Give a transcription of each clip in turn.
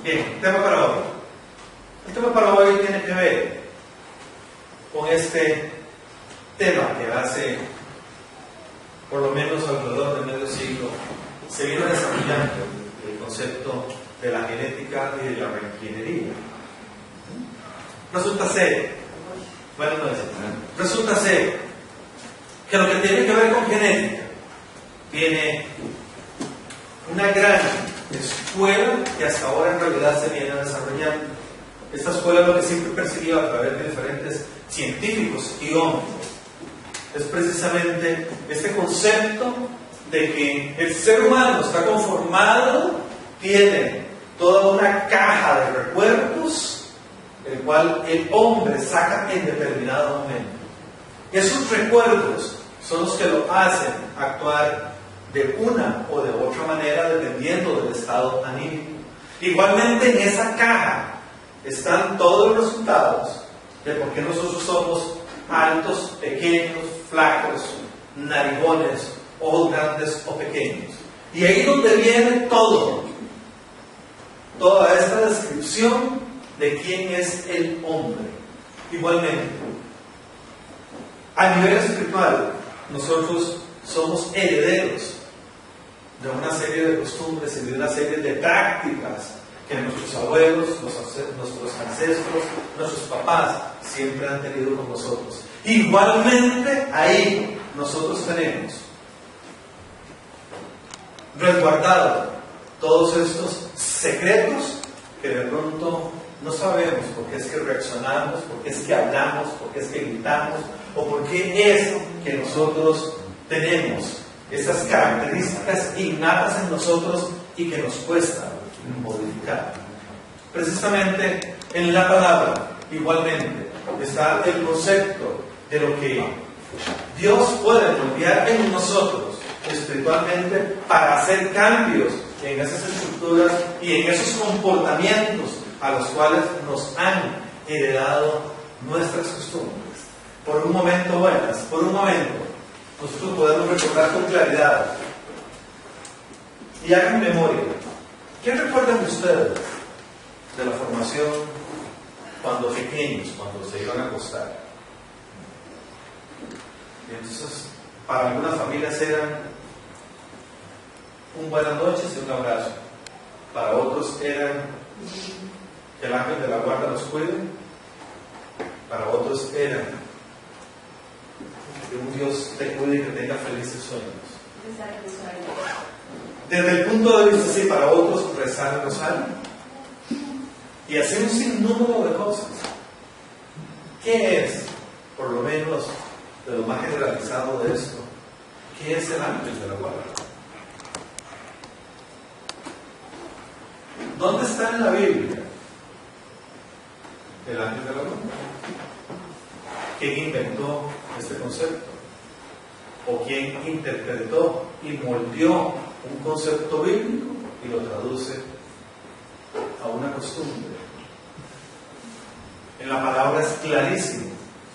Bien, tema para hoy. El tema para hoy tiene que ver con este tema que hace por lo menos alrededor de medio siglo se viene desarrollando el concepto de la genética y de la reingeniería. Resulta ser que lo que tiene que ver con genética tiene una gran escuela que hasta ahora en realidad se viene desarrollando. Esta escuela lo que siempre persiguió a través de diferentes científicos y hombres es precisamente este concepto de que el ser humano está conformado, tiene toda una caja de recuerdos, el cual el hombre saca en determinado momento. Esos recuerdos son los que lo hacen actuar de una o de otra manera dependiendo del estado anímico. Igualmente en esa caja están todos los resultados de por qué nosotros somos altos, pequeños, flacos, narigones, ojos grandes o pequeños. Y ahí es donde viene toda esta descripción de quién es el hombre. Igualmente, a nivel espiritual, nosotros somos herederos de una serie de costumbres y de una serie de prácticas que nuestros abuelos, nuestros ancestros, nuestros papás siempre han tenido con nosotros. Igualmente ahí nosotros tenemos resguardado todos estos secretos que de pronto no sabemos por qué es que reaccionamos, por qué es que hablamos, por qué es que gritamos, o por qué es que nosotros tenemos esas características innatas en nosotros y que nos cuesta modificar. Precisamente en la palabra, igualmente, está el concepto de lo que Dios puede moldear en nosotros espiritualmente para hacer cambios en esas estructuras y en esos comportamientos a los cuales nos han heredado nuestras costumbres. Por un momento buenas, por un momento, nosotros podemos recordar con claridad y hagan memoria. ¿Qué recuerdan ustedes de la formación cuando pequeños, cuando se iban a acostar? Y entonces, para algunas familias eran un buenas noches y un abrazo. Para otros eran que el ángel de la guarda los cuide. Para otros eran que un Dios te cuide y que tenga felices sueños. Desde el punto de vista, sí, para otros rezar el rosario. Y hacer un sinnúmero de cosas. ¿Qué es, por lo menos, de lo más generalizado de esto? ¿Qué es el ángel de la guarda? ¿Dónde está en la Biblia el ángel de la guarda? ¿Quién inventó este concepto? ¿O quién interpretó y moldeó un concepto bíblico y lo traduce a una costumbre? En la palabra es clarísimo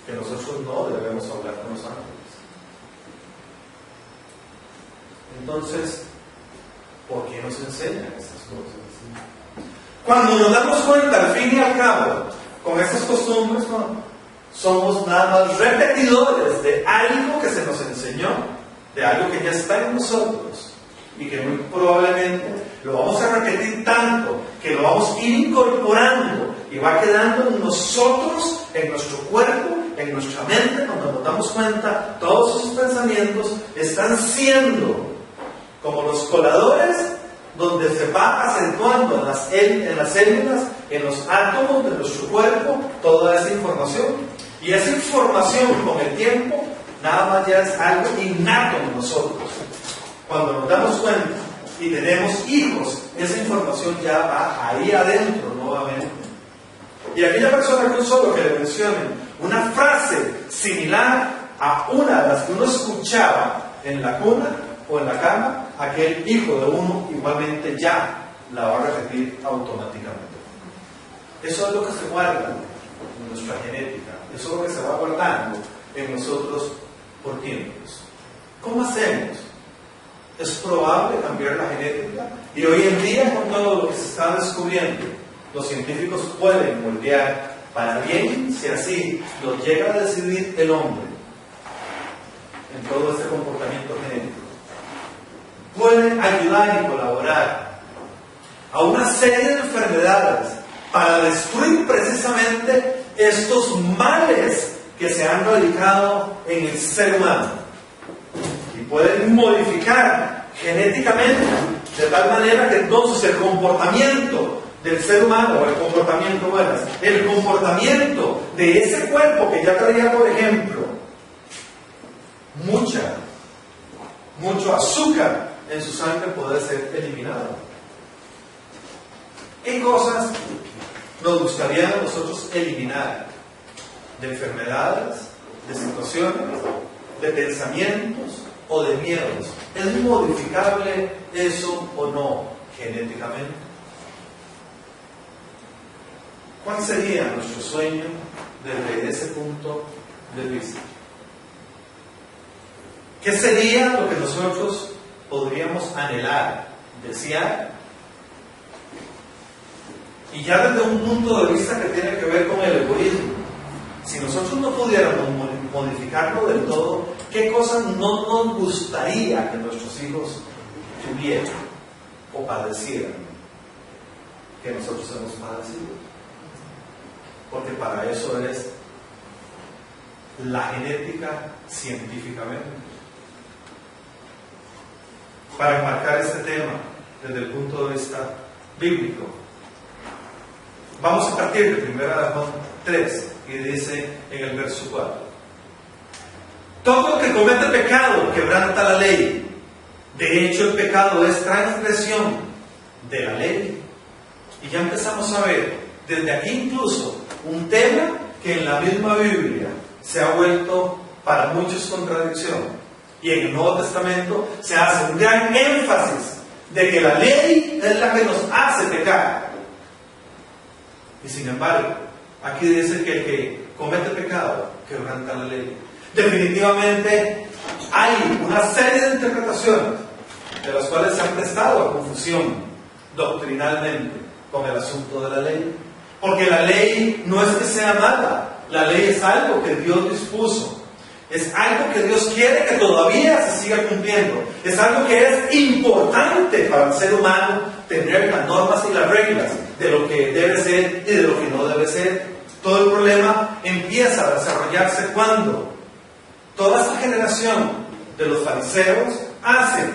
que nosotros no debemos hablar con los ángeles. Entonces, ¿por qué nos enseñan estas cosas? Cuando nos damos cuenta, al fin y al cabo, con estas costumbres, somos nada más repetidores de algo que se nos enseñó, de algo que ya está en nosotros y que muy probablemente lo vamos a repetir tanto que lo vamos a ir incorporando y va quedando en nosotros, en nuestro cuerpo, en nuestra mente. Cuando nos damos cuenta, todos esos pensamientos están siendo como los coladores donde se va acentuando en las células, en los átomos de nuestro cuerpo, toda esa información. Y esa información con el tiempo nada más ya es algo innato en nosotros. Cuando nos damos cuenta y tenemos hijos, esa información ya va ahí adentro nuevamente. Y aquella persona que solo que le mencionen una frase similar a una de las que uno escuchaba en la cuna o en la cama, aquel hijo de uno igualmente ya la va a repetir automáticamente. Eso es lo que se guarda en nuestra genética. Eso es lo que se va guardando en nosotros por tiempos. ¿Cómo hacemos es probable cambiar la genética, y hoy en día, con todo lo que se está descubriendo, los científicos pueden moldear para bien, si así lo llega a decidir el hombre, en todo este comportamiento genético. Pueden ayudar y colaborar a una serie de enfermedades para destruir precisamente estos males que se han radicado en el ser humano. Y pueden modificar genéticamente de tal manera que entonces el comportamiento del ser humano, o el comportamiento de ese cuerpo que ya traía, por ejemplo, mucho azúcar en su sangre, puede ser eliminado. ¿Qué cosas nos gustaría a nosotros eliminar? De enfermedades, de situaciones, de pensamientos o de miedos. ¿Es modificable eso o no genéticamente? ¿Cuál sería nuestro sueño desde ese punto de vista? ¿Qué sería lo que nosotros podríamos anhelar, desear? Y ya desde un punto de vista que tiene que ver con el egoísmo, si nosotros no pudiéramos modificarlo del todo, ¿qué cosas no nos gustaría que nuestros hijos tuvieran o padecieran que nosotros hemos padecido? Porque para eso es la genética científicamente. Para enmarcar este tema desde el punto de vista bíblico, vamos a partir de 1 Juan 3, que dice en el verso 4: todo el que comete pecado quebranta la ley. De hecho, el pecado es transgresión de la ley. Y ya empezamos a ver desde aquí incluso un tema que en la misma Biblia se ha vuelto para muchos contradicción. Y en el Nuevo Testamento se hace un gran énfasis de que la ley es la que nos hace pecar. Y sin embargo, aquí dice que el que comete pecado quebranta la ley. Definitivamente hay una serie de interpretaciones de las cuales se han prestado a confusión doctrinalmente con el asunto de la ley. Porque la ley no es que sea mala, la ley es algo que Dios dispuso. Es algo que Dios quiere que todavía se siga cumpliendo. Es algo que es importante para el ser humano tener las normas y las reglas de lo que debe ser y de lo que no debe ser. Todo el problema empieza a desarrollarse cuando toda esa generación de los fariseos hacen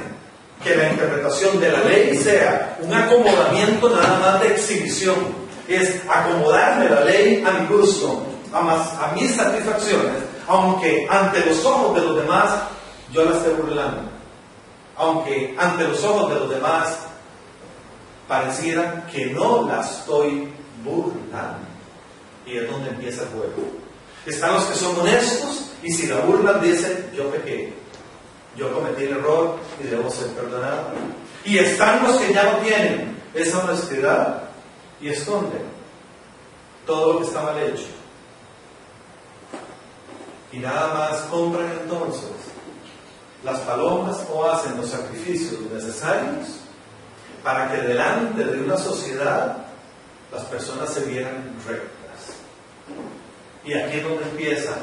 que la interpretación de la ley sea un acomodamiento nada más de exhibición. Es acomodarme la ley a mi gusto, a mis satisfacciones, aunque ante los ojos de los demás yo la esté burlando, aunque ante los ojos de los demás pareciera que no la estoy burlando. Y es donde empieza el juego. Están los que son honestos y si la burlan dicen: yo pequé, yo cometí el error y debo ser perdonado. Y están los que ya no tienen esa honestidad y esconden todo lo que está mal hecho. Y nada más compran entonces las palomas o hacen los sacrificios necesarios para que delante de una sociedad las personas se vieran rectas. Y aquí es donde empieza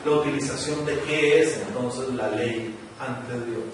la utilización de qué es entonces la ley ante Dios.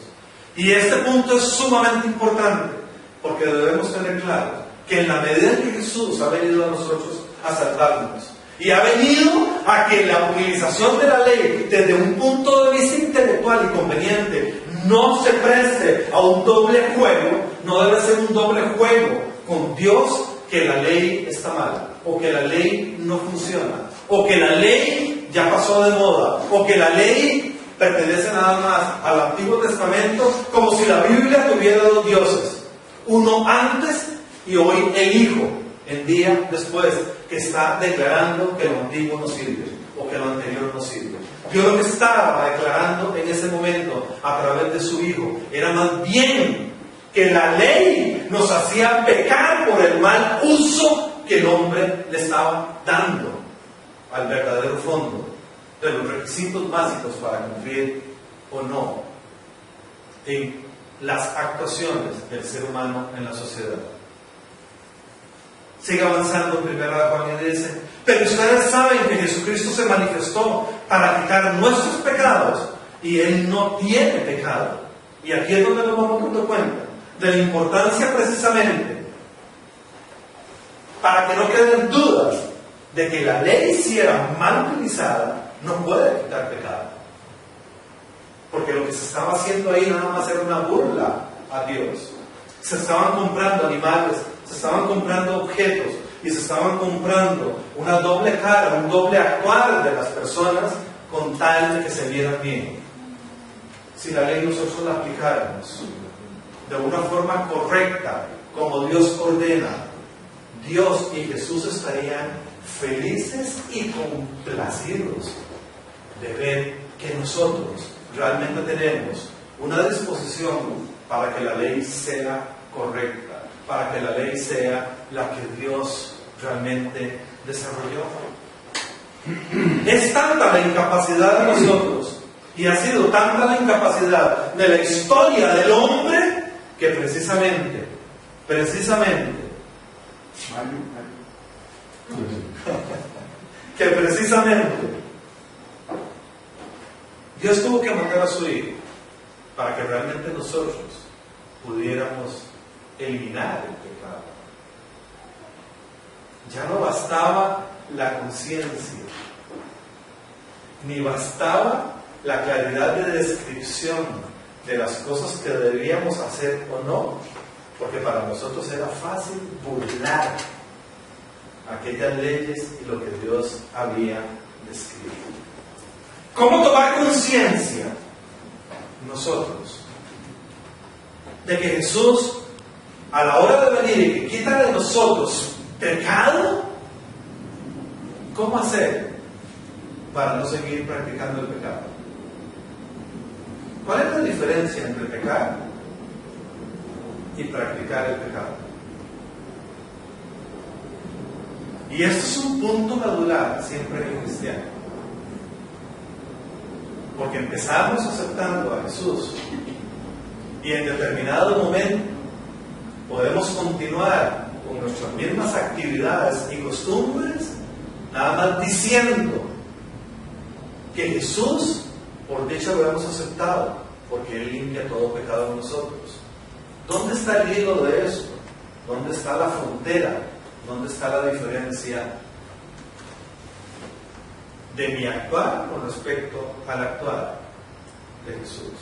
Y este punto es sumamente importante porque debemos tener claro que en la medida en que Jesús ha venido a nosotros a salvarnos y ha venido a que la utilización de la ley desde un punto de vista intelectual y conveniente no se preste a un doble juego, no debe ser un doble juego con Dios, que la ley está mal, o que la ley no funciona, o que la ley ya pasó de moda, o que la ley pertenece nada más al Antiguo Testamento, como si la Biblia tuviera dos dioses, uno antes y hoy el Hijo, el día después, que está declarando que lo antiguo no sirve, o que lo anterior no sirve. Dios lo que estaba declarando en ese momento a través de su Hijo era más bien que la ley nos hacía pecar por el mal uso que el hombre le estaba dando al verdadero fondo de los requisitos básicos para cumplir o no en las actuaciones del ser humano en la sociedad. Sigue avanzando en 1 Juan y dice: pero ustedes saben que Jesucristo se manifestó para quitar nuestros pecados y Él no tiene pecado. Y aquí es donde nos vamos dando cuenta de la importancia precisamente, para que no queden dudas de que la ley, si era mal utilizada, no puede quitar pecado. Porque lo que se estaba haciendo ahí nada más era una burla a Dios. Se estaban comprando animales, se estaban comprando objetos y se estaban comprando una doble cara, un doble actuar de las personas con tal de que se vieran bien. Si la ley nosotros la aplicáramos de una forma correcta, como Dios ordena, Dios y Jesús estarían felices y complacidos de ver que nosotros realmente tenemos una disposición para que la ley sea correcta, para que la ley sea la que Dios realmente desarrolló. Es tanta la incapacidad de nosotros y ha sido tanta la incapacidad de la historia del hombre que precisamente Dios tuvo que matar a su hijo para que realmente nosotros pudiéramos eliminar el pecado. Ya no bastaba la conciencia, ni bastaba la claridad de descripción de las cosas que debíamos hacer o no, porque para nosotros era fácil burlar aquellas leyes y lo que Dios había descrito. ¿Cómo tomar conciencia nosotros de que Jesús, a la hora de venir y que quita de nosotros pecado? ¿Cómo hacer para no seguir practicando el pecado? ¿Cuál es la diferencia entre pecar y practicar el pecado? Y esto es un punto medular siempre en el cristiano. Porque empezamos aceptando a Jesús y en determinado momento podemos continuar con nuestras mismas actividades y costumbres, nada más diciendo que Jesús, por dicha, lo hemos aceptado, porque Él limpia todo pecado en nosotros. ¿Dónde está el hilo de eso? ¿Dónde está la frontera? ¿Dónde está la diferencia de mi actuar con respecto al actuar de Jesús?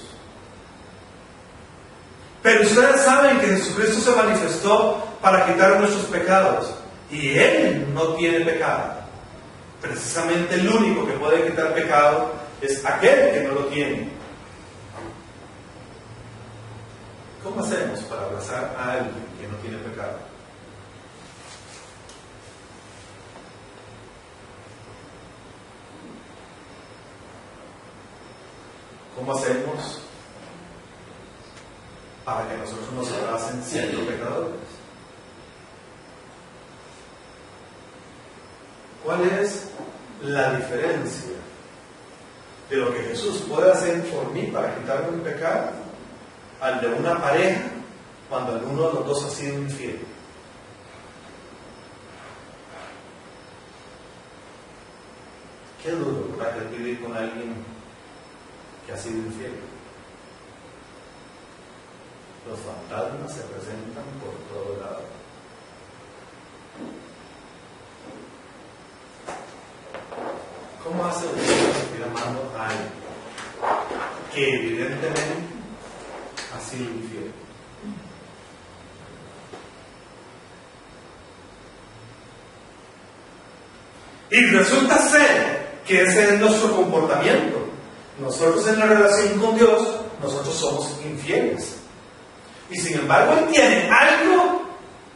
Pero ustedes saben que Jesucristo se manifestó para quitar nuestros pecados y Él no tiene pecado. Precisamente el único que puede quitar pecado es aquel que no lo tiene. ¿Cómo hacemos para abrazar a alguien que no tiene pecado? ¿Cómo hacemos para que nosotros nos abracen siendo pecadores? ¿Cuál es la diferencia de lo que Jesús puede hacer por mí para quitarme el pecado al de una pareja cuando alguno de los dos ha sido infiel? Qué duro para vivir con alguien que ha sido infiel. Los fantasmas se presentan por todo lado. ¿Cómo hace usted seguir amando a alguien que evidentemente ha sido infiel? Y resulta ser que ese es nuestro comportamiento. Nosotros en la relación con Dios, nosotros somos infieles. Y sin embargo, Él tiene algo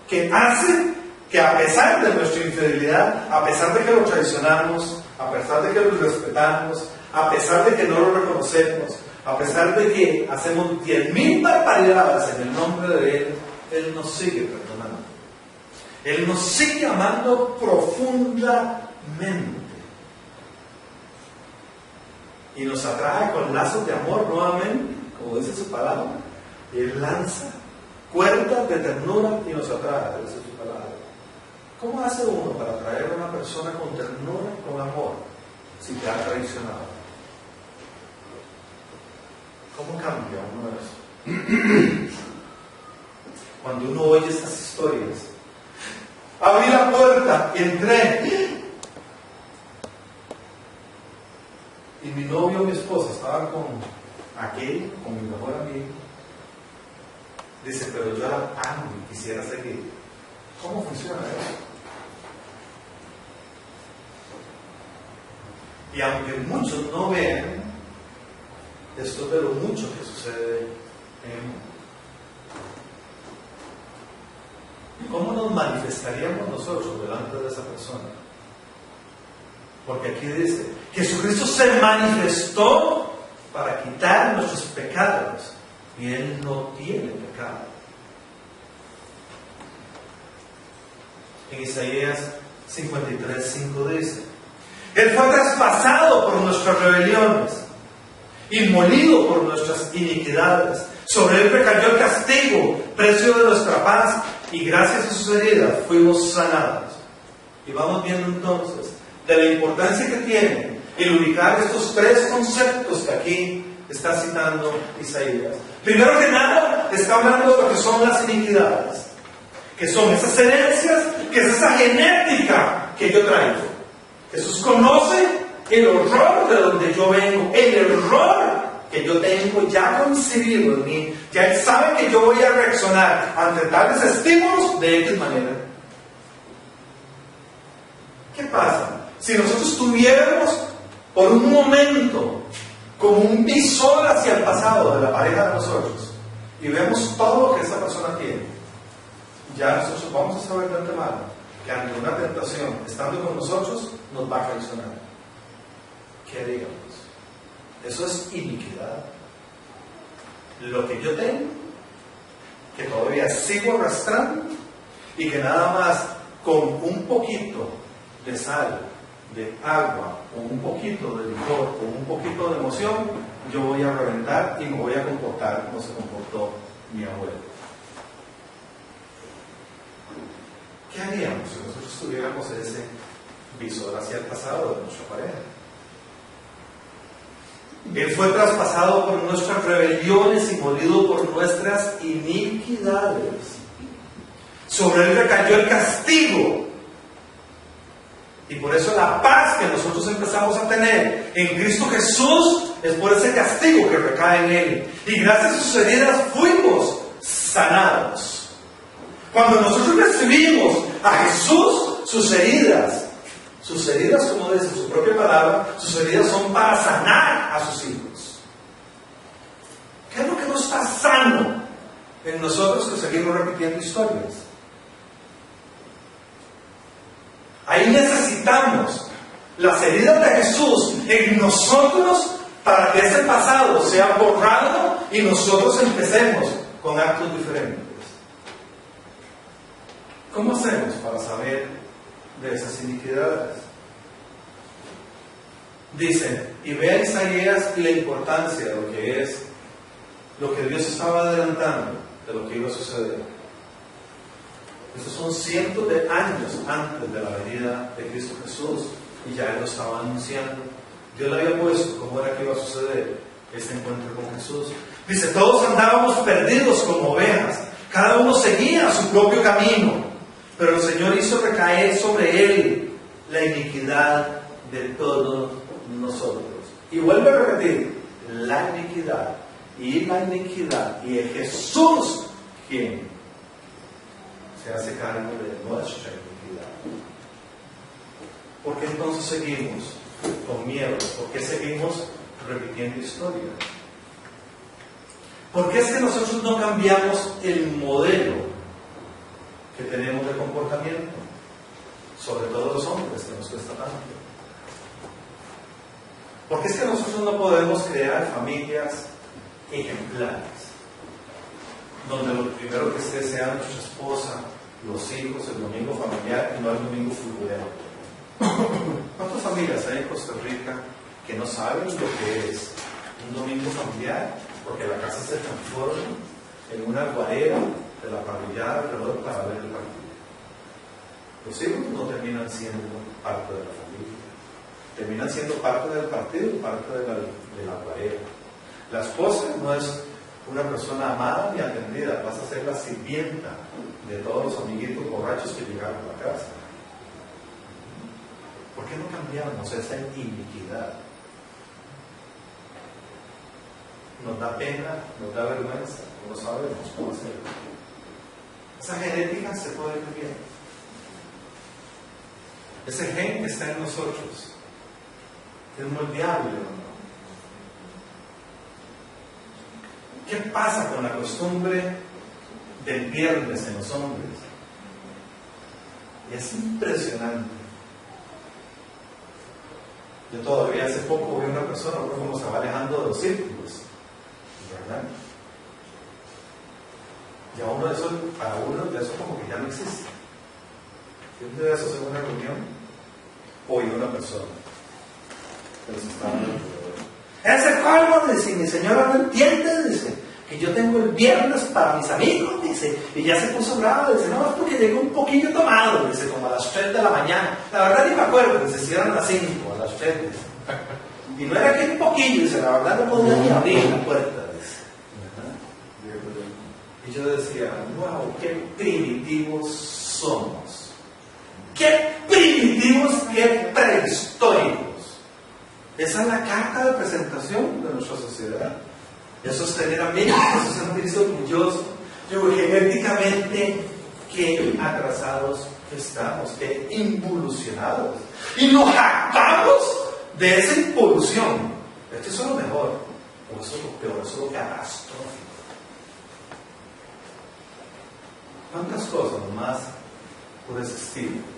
que hace que a pesar de nuestra infidelidad, a pesar de que lo traicionamos, a pesar de que lo respetamos, a pesar de que no lo reconocemos, a pesar de que hacemos 10,000 barbaridades en el nombre de Él, Él nos sigue perdonando. Él nos sigue amando profundamente. Y nos atrae con lazos de amor nuevamente, como dice su palabra, Y Él lanza cuerdas de ternura y nos atrae, esa es su palabra. ¿Cómo hace uno para atraer a una persona con ternura, con amor, si te ha traicionado? ¿Cómo cambia uno eso? Cuando uno oye estas historias, abrí la puerta, entré, y mi novio o mi esposa estaban con aquel, con mi mejor amigo. Dice, pero yo la amo y quisiera seguir. ¿Cómo funciona eso? Y aunque muchos no vean, esto es de lo mucho que sucede en el mundo. ¿Cómo nos manifestaríamos nosotros delante de esa persona? Porque aquí dice, Jesucristo se manifestó para quitar nuestros pecados y Él no tiene pecado. En Isaías 53:5 dice, Él fue traspasado por nuestras rebeliones y molido por nuestras iniquidades. Sobre Él recayó el castigo, precio de nuestra paz, y gracias a sus heridas fuimos sanados. Y vamos viendo entonces de la importancia que tiene el ubicar estos tres conceptos que aquí está citando Isaías. Primero que nada, está hablando de lo que son las iniquidades, que son esas herencias, que es esa genética que yo traigo. Jesús conoce el horror de donde yo vengo, el error que yo tengo ya concebido en mí, que Él sabe que yo voy a reaccionar ante tales estímulos de X manera. ¿Qué pasa? Si nosotros tuviéramos por un momento como un visor hacia el pasado de la pareja de nosotros y vemos todo lo que esa persona tiene, ya nosotros vamos a saber de antemano que ante una tentación, estando con nosotros, nos va a reaccionar. ¿Qué digamos? Eso es iniquidad. Lo que yo tengo, que todavía sigo arrastrando y que nada más con un poquito de sal, de agua, con un poquito de licor, con un poquito de emoción, yo voy a reventar y me voy a comportar como se comportó mi abuelo. ¿Qué haríamos si nosotros tuviéramos ese visor hacia el pasado de nuestra pareja? Él fue traspasado por nuestras rebeliones y molido por nuestras iniquidades. Sobre Él recayó el castigo. Y por eso la paz que nosotros empezamos a tener en Cristo Jesús es por ese castigo que recae en Él. Y gracias a sus heridas fuimos sanados. Cuando nosotros recibimos a Jesús, sus heridas, como dice su propia palabra, sus heridas son para sanar a sus hijos. ¿Qué es lo que no está sano en nosotros que seguimos repitiendo historias? Ahí necesitamos las heridas de Jesús en nosotros para que ese pasado sea borrado y nosotros empecemos con actos diferentes. ¿Cómo hacemos para saber de esas iniquidades? Dice, y vea Isaías la importancia de lo que es, lo que Dios estaba adelantando de lo que iba a suceder. Estos son cientos de años antes de la venida de Cristo Jesús y ya Él lo estaba anunciando. Dios le había puesto cómo era que iba a suceder este encuentro con Jesús. Dice, todos andábamos perdidos como ovejas, cada uno seguía su propio camino, pero el Señor hizo recaer sobre Él la iniquidad de todos nosotros. Y vuelve a repetir, la iniquidad, y es Jesús quien se hace cargo de nuestra iniquidad. ¿Por qué entonces seguimos con miedo? ¿Por qué seguimos repitiendo historia? ¿Por qué es que nosotros no cambiamos el modelo que tenemos de comportamiento? Sobre todo los hombres, que nos cuesta tanto. ¿Por qué es que nosotros no podemos crear familias ejemplares? Donde lo primero que esté sea nuestra esposa, los hijos, el domingo familiar y no el domingo futbolero. ¿Cuántas familias hay en Costa Rica que no saben lo que es un domingo familiar? Porque la casa se transforma en una guarera de la parrillada alrededor para ver el partido. Los hijos no terminan siendo parte de la familia, terminan siendo parte del partido y parte de la guarera. La esposa no es una persona amada ni atendida, vas a ser la sirvienta de todos los amiguitos borrachos que llegaron a la casa. ¿Por qué no cambiamos esa iniquidad? Nos da pena, nos da vergüenza, no sabemos cómo hacerlo. Esa genética se puede cambiar. Ese gen que está en nosotros es moldeable, ¿no? ¿Qué pasa con la costumbre del viernes en los hombres? Y es impresionante. Yo todavía hace poco vi una persona como se va alejando de los círculos, ¿verdad? Ya uno de esos, para uno de eso como que ya no existe. Un día de esos en una reunión, oí una persona que les estaba hablando. Ese colmo, dice, mi señora no entiende, dice, que yo tengo el viernes para mis amigos, dice, y ya se puso bravo, dice, no, es porque llegué un poquillo tomado, dice, como a las 3 de la mañana. La verdad ni me acuerdo, dice, si eran las 5, a las 3, dice. Y no era que un poquillo, dice, la verdad no podía ni abrir la puerta, dice. Y yo decía, wow, qué primitivos somos. Qué primitivos, qué prehistóricos. Esa es la carta de presentación de nuestra sociedad. Eso es tener amigos, eso es sentirse orgulloso. Yo, genéticamente, qué atrasados estamos, qué involucionados. Y nos jactamos de esa involución. Esto es lo mejor, o eso es lo peor, eso es lo catastrófico. ¿Cuántas cosas más por ese estilo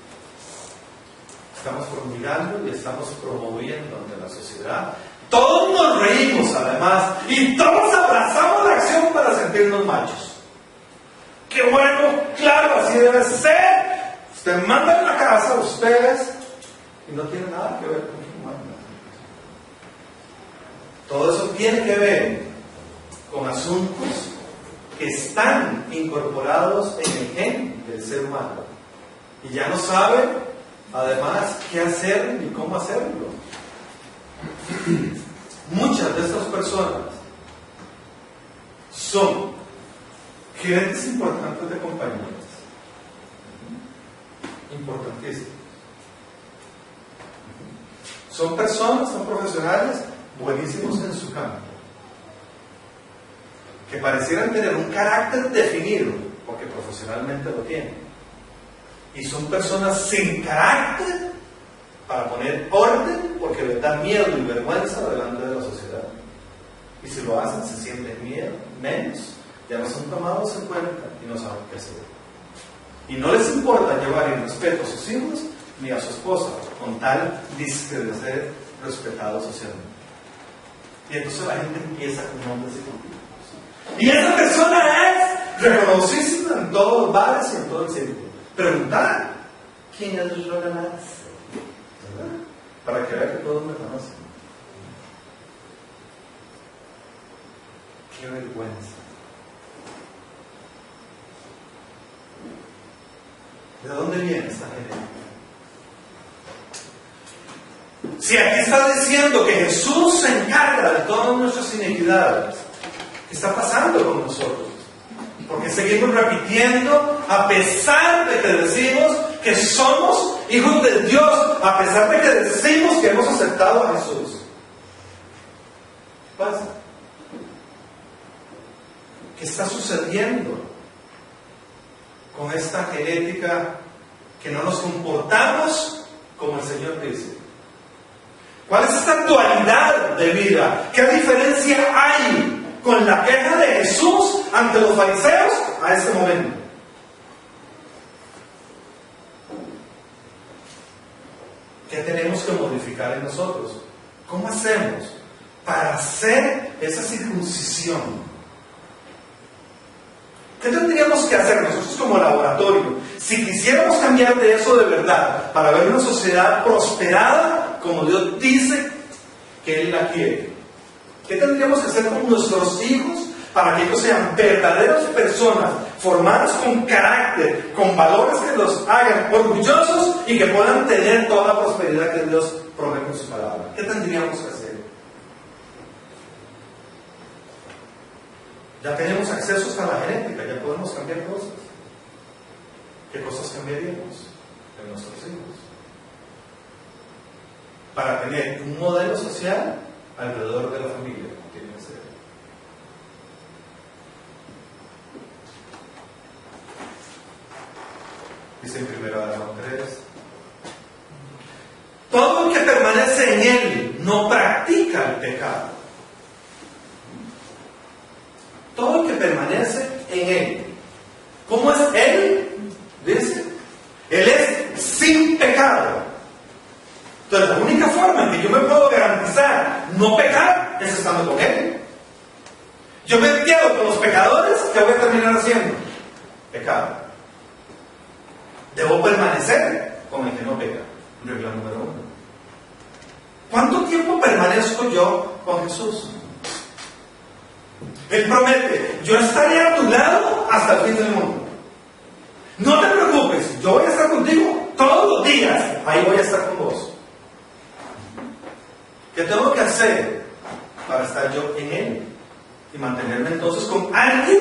estamos promulgando y estamos promoviendo ante la sociedad? Todos nos reímos además y todos abrazamos la acción para sentirnos machos. ¡Qué bueno! ¡Claro, así debe ser! Usted manda en la casa a ustedes y no tiene nada que ver con quién manda. Todo eso tiene que ver con asuntos que están incorporados en el gen del ser humano y ya no sabe además qué hacer ni cómo hacerlo. Muchas de estas personas son gerentes importantes de compañías, importantísimos. Son personas, son profesionales buenísimos en su campo, que parecieran tener un carácter definido, porque profesionalmente lo tienen. Y son personas sin carácter para poner orden, porque les da miedo y vergüenza delante de la sociedad. Y si lo hacen, se sienten miedo, menos, ya no son tomados en cuenta y no saben qué hacer. Y no les importa llevar en respeto a sus hijos ni a su esposa, con tal de ser respetados socialmente. Y entonces la gente empieza con nombres y con títulos. Y esa persona es reconocida en todos los bares y en todo el círculo. Preguntar quién es Ronald, ¿verdad? Para que vea que todos me conocen. Qué vergüenza. ¿De dónde viene esta genética? Si aquí está diciendo que Jesús se encarga de todas nuestras iniquidades, ¿qué está pasando con nosotros? Porque seguimos repitiendo, a pesar de que decimos que somos hijos de Dios, a pesar de que decimos que hemos aceptado a Jesús. ¿Qué pasa? ¿Qué está sucediendo con esta genética que no nos comportamos como el Señor dice? ¿Cuál es esta dualidad de vida? ¿Qué diferencia hay con la queja de Jesús ante los fariseos a este momento? ¿Qué tenemos que modificar en nosotros? ¿Cómo hacemos para hacer esa circuncisión? ¿Qué tendríamos que hacer nosotros como laboratorio? Si quisiéramos cambiar de eso de verdad, para ver una sociedad prosperada como Dios dice que Él la quiere, ¿qué tendríamos que hacer con nuestros hijos para que ellos sean verdaderas personas, formadas con carácter, con valores que los hagan orgullosos y que puedan tener toda la prosperidad que Dios promete en su palabra. ¿Qué tendríamos que hacer? Ya tenemos acceso hasta la genética, ya podemos cambiar cosas. ¿Qué cosas cambiaríamos en nuestros hijos? Para tener un modelo social alrededor de la familia, como tiene que ser. Dice en 1 Juan 3: todo el que permanece en él no practica el pecado. Todo el que permanece en él. ¿Cómo es él? Dice, él es sin pecado. Entonces la única forma en que yo me puedo garantizar no pecar es estando con él. Yo me quedo con los pecadores, ¿qué voy a terminar haciendo? Pecado. Debo permanecer con el que no peca. Regla número 1. ¿Cuánto tiempo permanezco yo con Jesús? Él promete: yo estaré a tu lado hasta el fin del mundo. No te preocupes, yo voy a estar contigo todos los días. Ahí voy a estar con vos. ¿Qué tengo que hacer para estar yo en Él? Y mantenerme entonces con alguien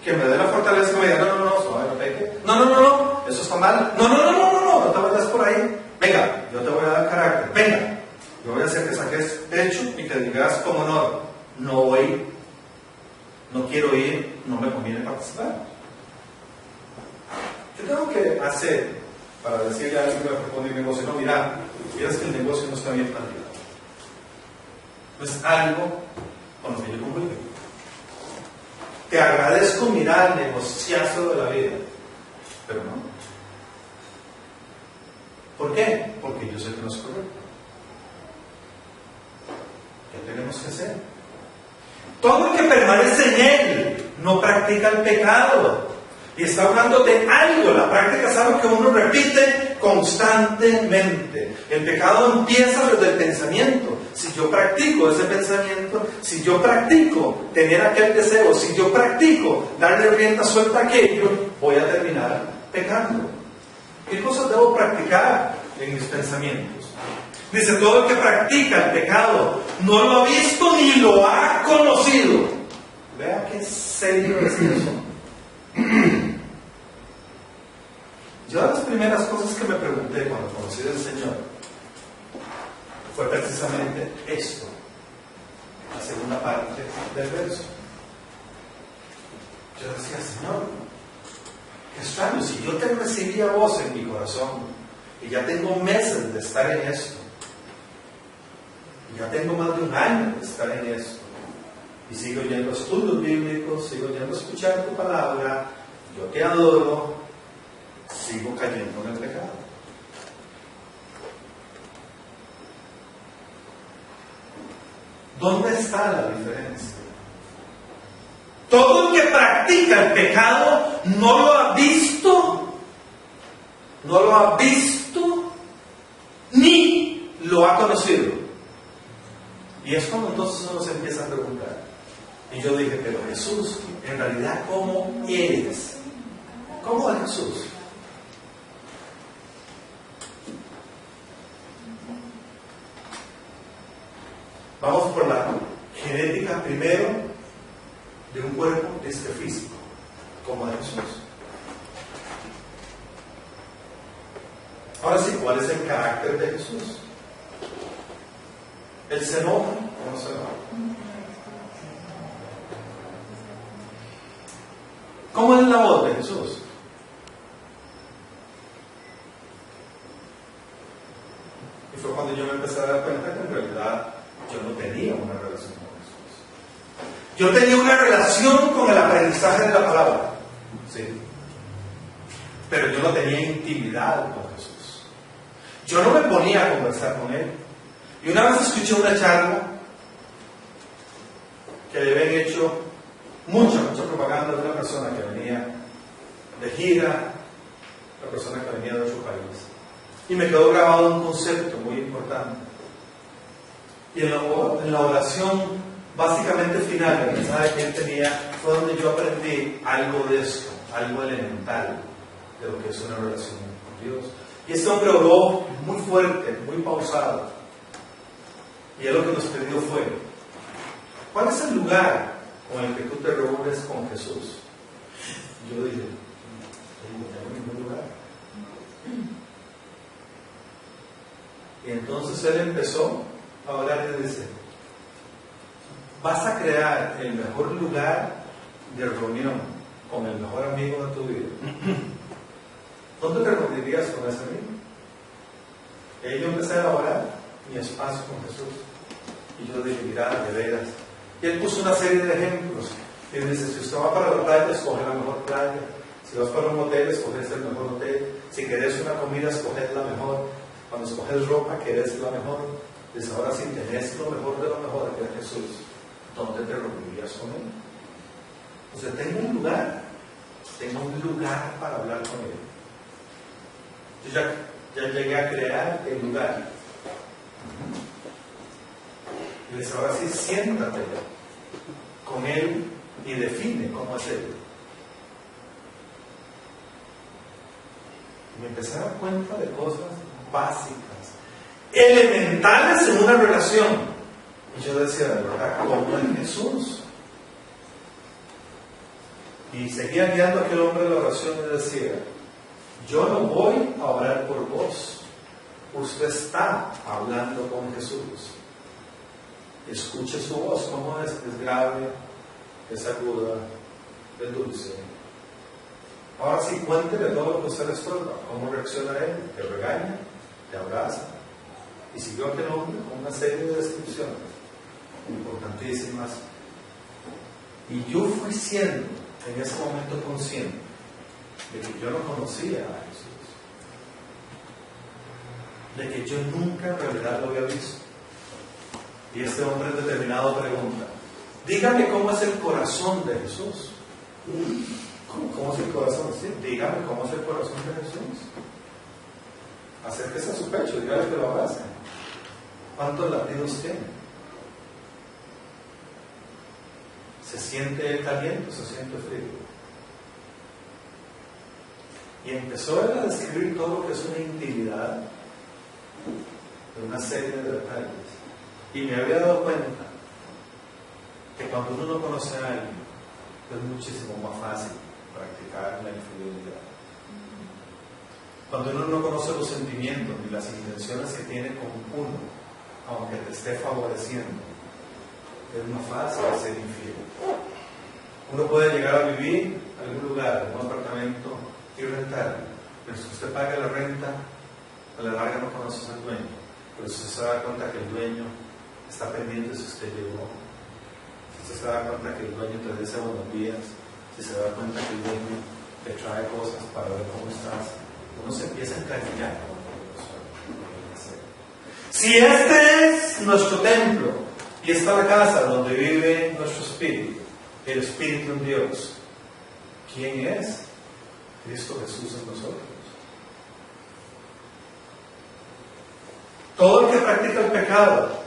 que me dé la fortaleza y me diga: no, suave, no peque. No, eso está mal. No te vayas por ahí. Venga, yo te voy a dar carácter. Venga, yo voy a hacer que saques pecho y que digas con honor: no voy, no quiero ir, no me conviene participar. ¿Qué tengo que hacer para decirle a alguien que me propone un negocio? No, mira, es que el negocio no está bien planteado. No es algo con lo que yo convivo. Te agradezco, mira, el negociazo de la vida, pero no. ¿Por qué? Porque yo sé que no es correcto. ¿Qué tenemos que hacer? Todo el que permanece en él no practica el pecado. Y está hablando de algo. La práctica es algo que uno repite constantemente. El pecado empieza desde el pensamiento. Si yo practico ese pensamiento, si yo practico tener aquel deseo, si yo practico darle rienda suelta a aquello, voy a terminar pecando. ¿Qué cosas debo practicar en mis pensamientos? Dice: todo el que practica el pecado no lo ha visto ni lo ha conocido. Vea qué serio es eso. Yo, de las primeras cosas que me pregunté cuando conocí al Señor fue precisamente esto, la segunda parte del verso. Yo decía: Señor, qué extraño, si yo te recibí a vos en mi corazón y ya tengo meses de estar en esto, y ya tengo más de un año de estar en esto, y sigo yendo a estudios bíblicos, sigo yendo a escuchar tu palabra, yo te adoro, sigo cayendo en el pecado. ¿Dónde está la diferencia? Todo el que practica el pecado no lo ha visto, ni lo ha conocido. Y es cuando entonces uno se empieza a preguntar. Y yo dije: pero Jesús, en realidad, ¿cómo eres? ¿Cómo es Jesús? Vamos por la genética primero de un cuerpo físico, como de Jesús. Ahora sí, ¿cuál es el carácter de Jesús? ¿Él se enoja o no se enoja? ¿Cómo es la voz de Jesús? Y fue cuando yo me empecé a dar cuenta que en realidad yo no tenía una relación con Jesús. Yo tenía una relación con el aprendizaje de la palabra, ¿sí? Pero yo no tenía intimidad con Jesús. Yo no me ponía a conversar con Él. Y una vez escuché una charla que le habían hecho mucha propaganda de una persona que venía de gira, una persona que venía de otro país. Y me quedó grabado un concepto muy importante. Y en la oración básicamente el final del mensaje que él tenía fue donde yo aprendí algo de esto, algo elemental de lo que es una relación con Dios. Y este hombre oró muy fuerte, muy pausado. Y él lo que nos pidió fue: ¿cuál es el lugar con el que tú te reúnes con Jesús? Yo dije: no tengo ningún lugar. Y entonces él empezó a orar y dice: vas a crear el mejor lugar de reunión con el mejor amigo de tu vida. ¿Dónde te reunirías con ese amigo? Y yo empecé a orar mi espacio con Jesús. Y yo dije: mira, de veras. Y él puso una serie de ejemplos. Y él dice: si usted va para la playa, escoge la mejor playa. Si vas para un hotel, escoges el mejor hotel. Si querés una comida, escoges la mejor. Cuando escoges ropa, querés la mejor. Dice: ahora si tenés lo mejor de lo mejor, que es Jesús, ¿dónde te reunirías con él? O sea, tengo un lugar para hablar con él. Yo ya llegué a crear el lugar. Y dice: ahora sí, siéntate con él y define cómo es él. Y me empecé a dar cuenta de cosas básicas, elementales en una relación. Y yo decía: de verdad, ¿cómo es Jesús? Y seguía guiando a aquel hombre en la oración y decía: yo no voy a orar por vos. Usted está hablando con Jesús. Escuche su voz, cómo es grave, es aguda, es dulce. Ahora sí, cuéntele todo lo que usted resuelva. ¿Cómo reacciona él? ¿Te regaña? ¿Te abraza? Y siguió aquel hombre con una serie de descripciones importantísimas. Y yo fui siendo en ese momento consciente de que yo no conocía a Jesús, de que yo nunca en realidad lo había visto. Y este hombre en determinado pregunta: dígame cómo es el corazón de Jesús. ¿Cómo es el corazón? Sí, dígame cómo es el corazón de Jesús. Acérquese a su pecho, dígale que lo abrace. ¿Cuántos latidos tiene? ¿Se siente caliente o se siente frío? Y empezó él a describir todo lo que es una intimidad, de una serie de detalles. Y me había dado cuenta que cuando uno no conoce a alguien, es muchísimo más fácil practicar la infidelidad. Cuando uno no conoce los sentimientos ni las intenciones que tiene con uno, aunque te esté favoreciendo, es más fácil ser infiel. Uno puede llegar a vivir en algún lugar, en un apartamento, y rentarlo. Pero si usted paga la renta, a la larga no conoces al dueño. Pero si usted se da cuenta que el dueño está pendiente si usted llegó, si usted se da cuenta que el dueño te dice buenos días, si se da cuenta que el dueño te trae cosas para ver cómo estás, uno se empieza a encariñar con la persona. Si este es nuestro templo y esta es la casa donde vive nuestro espíritu, el Espíritu en Dios, ¿quién es? Cristo Jesús en nosotros. Todo el que practica el pecado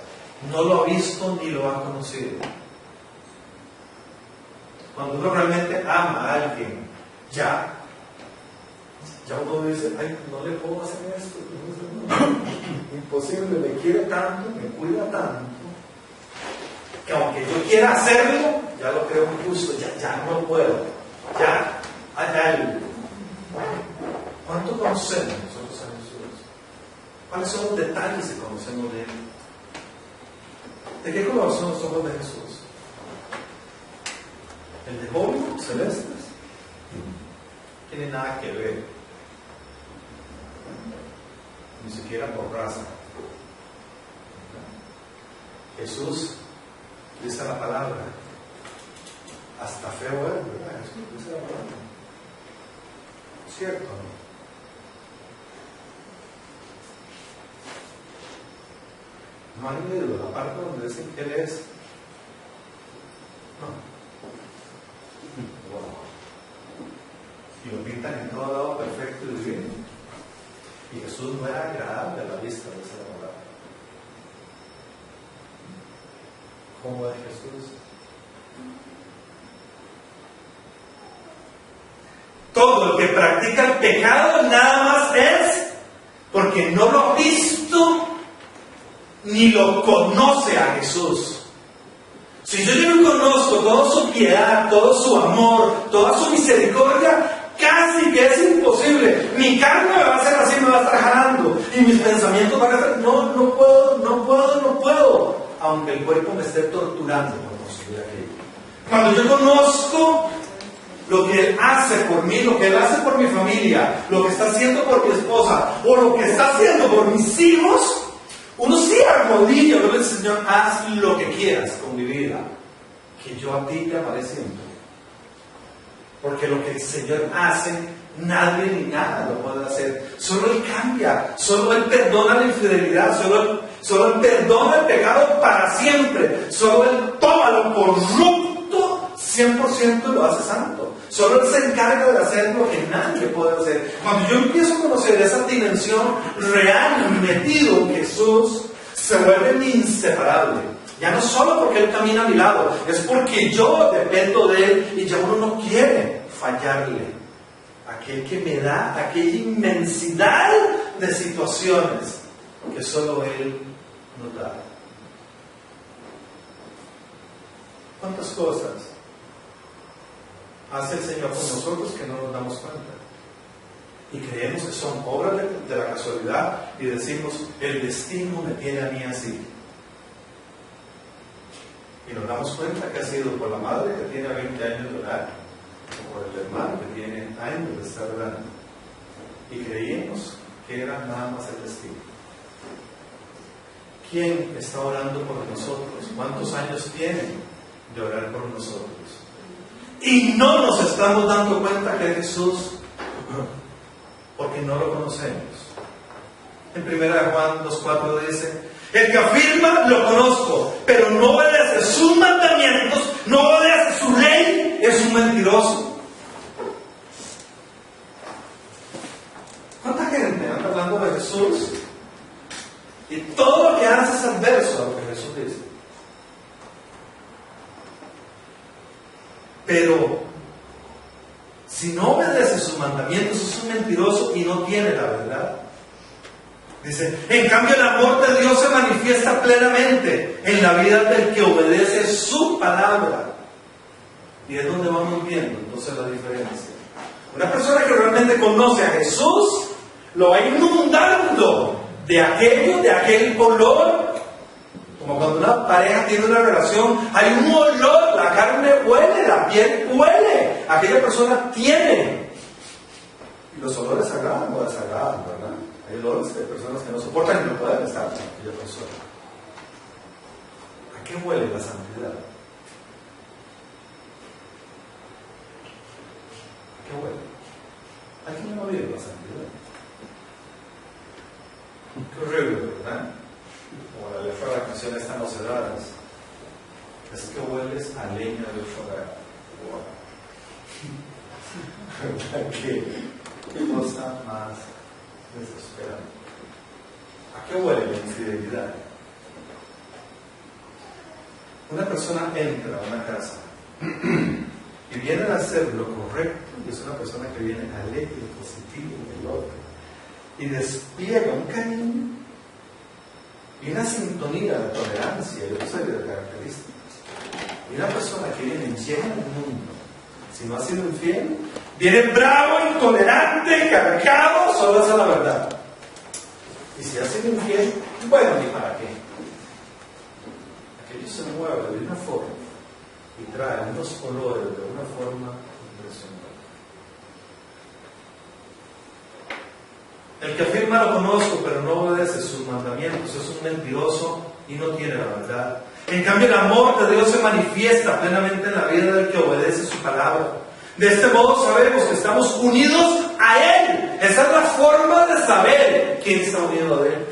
no lo ha visto ni lo ha conocido. Cuando uno realmente ama a alguien, ya uno dice: ay, no le puedo hacer esto, no, imposible, me quiere tanto, me cuida tanto, que aunque yo quiera hacerlo, ya lo creo injusto, ya no puedo, ya hay algo. ¿Cuánto conocemos nosotros a Jesús? ¿Cuáles son los detalles que conocemos de Él? ¿De qué color son los ojos de Jesús? ¿El de Hollywood, celestes? No tiene nada que ver, ni siquiera por raza. Jesús, dice la palabra, hasta feo es, ¿verdad? Jesús dice la palabra. ¿Cierto? ¿No han leído la parte donde dicen que Él es? No. Wow. Y lo pintan en todo lado perfecto y divino. Y Jesús no era agradable a la vista de esa palabra. como es Jesús. Todo el que practica el pecado nada más es porque no lo ha visto ni lo conoce a Jesús. Si yo no conozco toda su piedad, todo su amor, toda su misericordia, casi que es imposible. Mi carne me va a hacer así, me va a estar jalando. Y mis pensamientos van a ser, no puedo. Aunque el cuerpo me esté torturando por conseguir aquello. Cuando yo conozco lo que Él hace por mí, lo que Él hace por mi familia, lo que está haciendo por mi esposa, o lo que está haciendo por mis hijos, uno sí arrodilla, y le dice, Señor, haz lo que quieras con mi vida, que yo a ti te amaré siempre. Porque lo que el Señor hace, nadie ni nada lo puede hacer. Solo Él cambia, solo Él perdona la infidelidad, solo Él perdona el pecado para siempre. Solo Él toma lo corrupto 100% y lo hace santo. Solo Él se encarga de hacer lo que nadie puede hacer. Cuando yo empiezo a conocer esa dimensión real y metido en Jesús, se vuelve mi inseparable. Ya no solo porque Él camina a mi lado, es porque yo dependo de Él y ya uno no quiere fallarle. Aquel que me da aquella inmensidad de situaciones que solo Él nos da. ¿Cuántas cosas hace el Señor con nosotros que no nos damos cuenta? Y creemos que son obras de la casualidad y decimos, el destino me tiene a mí así. Y nos damos cuenta que ha sido por la madre que tiene 20 años de orar, o por el hermano que tiene años de estar orando. Y creímos que era nada más el destino. ¿Quién está orando por nosotros? ¿Cuántos años tienen de orar por nosotros? Y no nos estamos dando cuenta que es Jesús, porque no lo conocemos. En 1 Juan 2:4 dice, el que afirma lo conozco, pero no obedece sus mandamientos, no obedece su ley, es un mentiroso. ¿Cuánta gente anda hablando de Jesús? Y todo lo que hace es adverso a lo que Jesús dice. Pero si no obedece sus mandamientos, es un mentiroso y no tiene la verdad. Dice, en cambio el amor de Dios se manifiesta plenamente en la vida del que obedece su palabra. Y es donde vamos viendo entonces la diferencia. Una persona que realmente conoce a Jesús lo va inundando de aquel olor. Como cuando una pareja tiene una relación, hay un olor, la carne huele, la piel huele. Aquella persona tiene. Y los olores agradan o desagradan, ¿verdad? Hay olores de personas que no soportan y no pueden estar con aquella persona. ¿A qué huele la santidad? ¿A qué huele? ¿A quién no vive la santidad? Qué horrible, ¿verdad? Como la letra de la canción está Mocedades. Es que hueles a leña de hogar. Wow. ¿Qué cosa más desesperante? ¿A qué huele la infidelidad? Una persona entra a una casa y viene a hacer lo correcto, y es una persona que viene alegre, positivo, veloz, y despliega un cariño y una sintonía de tolerancia y una serie de características. Y una persona que viene llena del mundo, si no ha sido infiel, viene bravo, intolerante, cargado, solo esa es la verdad. Y si ha sido infiel, bueno, ni para qué. Aquello se mueve de una forma y trae unos colores de una forma impresionante. El que afirma lo conozco, pero no obedece sus mandamientos, es un mentiroso y no tiene la verdad. En cambio, el amor de Dios se manifiesta plenamente en la vida del que obedece su palabra. De este modo sabemos que estamos unidos a Él. Esa es la forma de saber quién está unido a Él.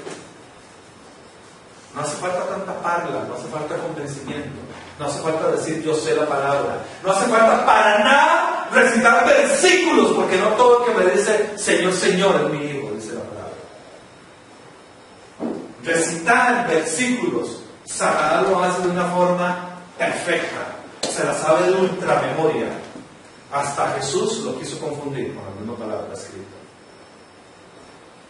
No hace falta tanta parla, no hace falta convencimiento, no hace falta decir yo sé la palabra, no hace falta para nada recitar versículos, porque no todo el que me dice Señor, Señor es mi hijo, dice la palabra. Recitar versículos Satanás lo hace de una forma perfecta, se la sabe de ultramemoria. Hasta Jesús lo quiso confundir con la misma palabra escrita.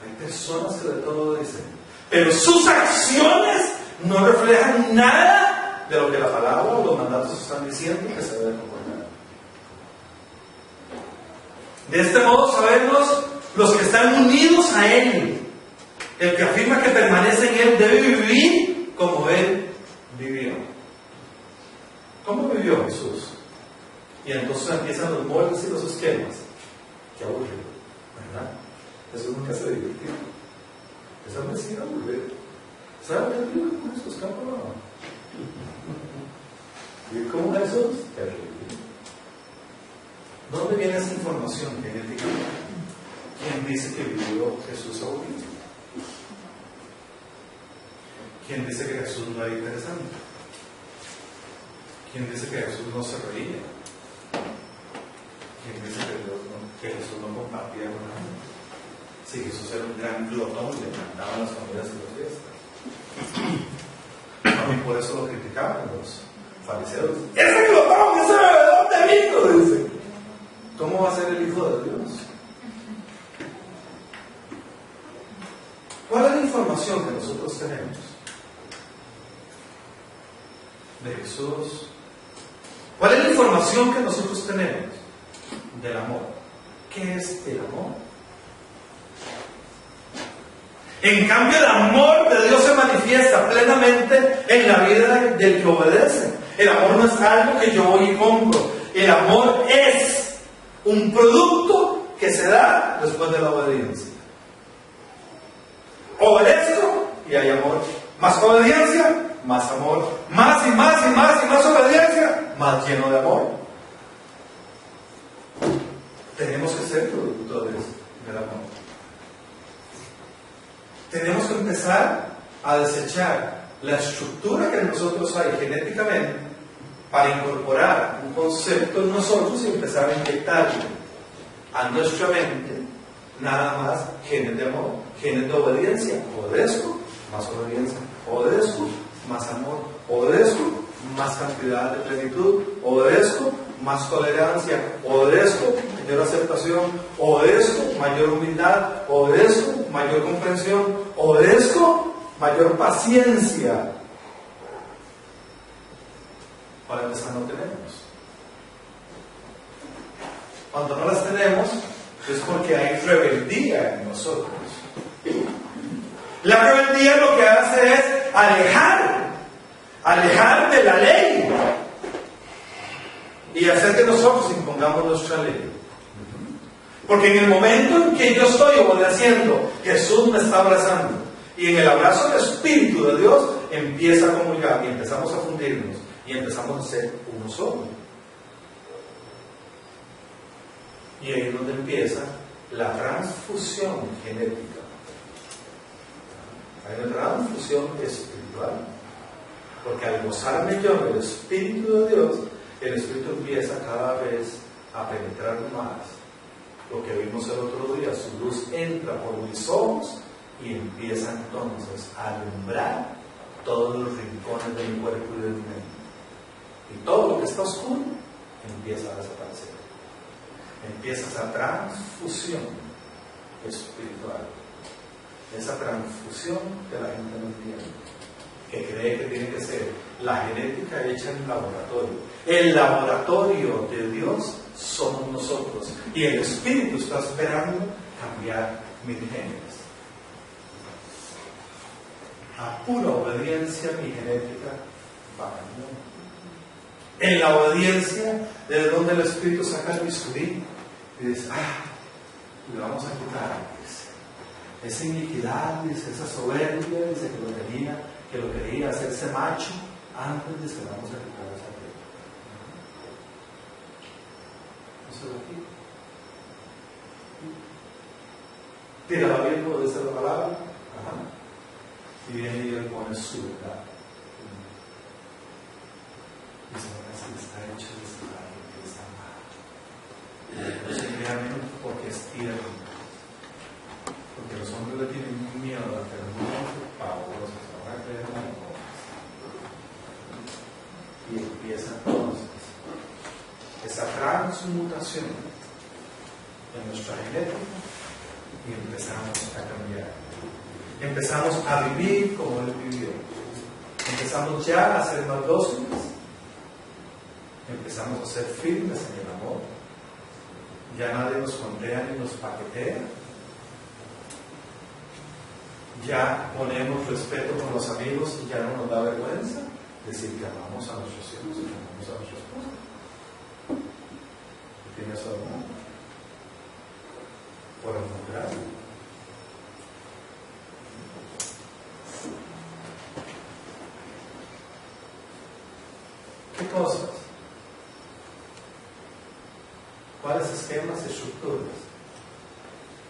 Hay personas que de todo dicen, pero sus acciones no reflejan nada de lo que la palabra o los mandatos están diciendo que se debe comportar. De este modo sabemos los que están unidos a Él. El que afirma que permanece en Él debe vivir como Él vivió. ¿Cómo vivió Jesús? Y entonces empiezan los moldes y los esquemas. Qué aburrido, ¿verdad? Eso nunca se divirtió. Esa me sigue aburrido. ¿Saben qué vive con Jesús? Cabrón. ¿Y cómo Jesús? Terrible. ¿Dónde viene esa información genética? ¿Quién dice que vivió Jesús aburrido? ¿Quién dice que Jesús no era interesante? ¿Quién dice que Jesús no se reía? ¿Quién dice que Jesús no compartía con nadie? Si Jesús era un gran glotón, le encantaban las comidas y las fiestas. Y por eso lo criticaban los fariseos. ¡Ese glotón, ese bebedor de vino! Dice. ¿Cómo va a ser el Hijo de Dios? ¿Cuál es la información que nosotros tenemos de Jesús? ¿Cuál es la información que nosotros tenemos del amor? ¿Qué es el amor? En cambio, el amor de Dios se manifiesta plenamente en la vida del que obedece. El amor no es algo que yo voy y compro. El amor es un producto que se da después de la obediencia. Obedezco y hay amor. Más obediencia, más amor. Más y más y más y más obediencia, más lleno de amor. Tenemos que ser productores del amor. Tenemos que empezar a desechar la estructura que en nosotros hay genéticamente para incorporar un concepto en nosotros y empezar a inyectarle a nuestra mente nada más genes de amor, genes de obediencia. Obedezco, más obediencia. Obedezco, más amor. Obedezco, más cantidad de plenitud. Obedezco, más tolerancia. Obedezco, mayor aceptación. Obedezco, mayor humildad. Obedezco, mayor comprensión. Obedezco, mayor paciencia. Para empezar, no tenemos. Cuando no las tenemos es porque hay rebeldía en nosotros. La rebeldía lo que hace es alejar de la ley y hacer que nosotros impongamos nuestra ley. Porque en el momento en que yo estoy obedeciendo, Jesús me está abrazando, y en el abrazo del Espíritu de Dios empieza a comulgar y empezamos a fundirnos y empezamos a ser uno solo. Y ahí es donde empieza la transfusión genética. Hay una transfusión espiritual. Porque al gozarme yo del Espíritu de Dios, el Espíritu empieza cada vez a penetrar más. Lo que vimos el otro día, su luz entra por mis ojos y empieza entonces a alumbrar todos los rincones de mi cuerpo y de mi mente. Y todo lo que está oscuro empieza a desaparecer. Empieza esa transfusión espiritual. Esa transfusión que la gente no entiende, que cree que tiene que ser la genética hecha en el laboratorio. El laboratorio de Dios somos nosotros, y el Espíritu está esperando cambiar mis genes. A pura obediencia mi genética va cambiando. En la obediencia, desde donde el Espíritu saca el bisturí y dice, le vamos a quitar, dice, esa iniquidad, dice, esa soberbia, dice, que lo quería hacerse macho, antes dice, le vamos a quitar esa piel. Eso es aquí. Tírala bien, como dice la palabra. Y viene y él pone su verdad. Dice, si está hecho de esta manera, que está mal. Realmente porque es tierno. Porque los hombres le tienen miedo a que el mundo pavoroso se van a creer en cosas. transmutación en nuestra genética y empezamos a cambiar. Empezamos a vivir como Él vivió. Empezamos ya a ser más dóciles. Empezamos a ser firmes en el amor. Ya nadie nos condena ni nos paquetea. Ya ponemos respeto con los amigos y ya no nos da vergüenza decir que amamos a nuestros hijos y que amamos a nuestra esposa. ¿Tiene eso de mal? Por el contrario. ¿Qué cosas? ¿Cuáles esquemas y estructuras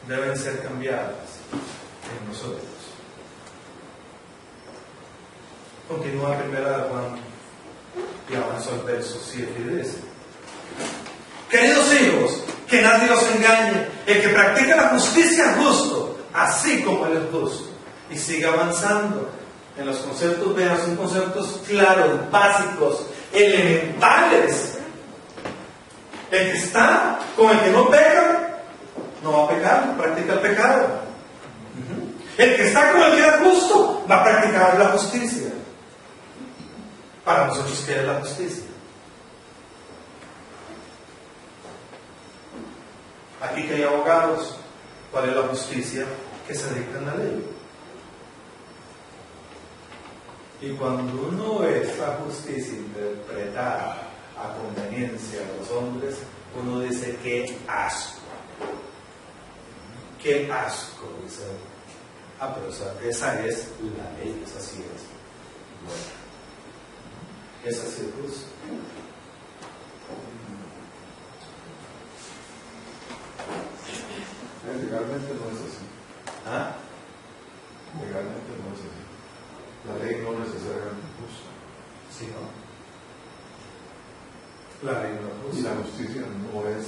deben ser cambiadas en nosotros? Continúa 1 Juan y avanzó el verso 7 y dice: queridos hijos, que nadie los engañe. El que practica la justicia es justo, así como Él es justo. Y sigue avanzando en los conceptos. Vean, son conceptos claros, básicos, elementales. El que está con el que no peca, no va a pecar, practica el pecado. El que está con el que es justo, va a practicar la justicia. Para nosotros, ¿qué es la justicia? Aquí que hay abogados, ¿cuál es la justicia que se dicta en la ley? Y cuando uno ve esa justicia interpretada a conveniencia de los hombres, uno dice: qué asco. Qué asco, dice. Pero esa es la ley, esa sí es. Bueno, esa sí es justa. Legalmente no es así. ¿Ah? Legalmente no es así. La ley no necesariamente es justa. Sí, ¿no? La ley no es Y justa. la justicia no es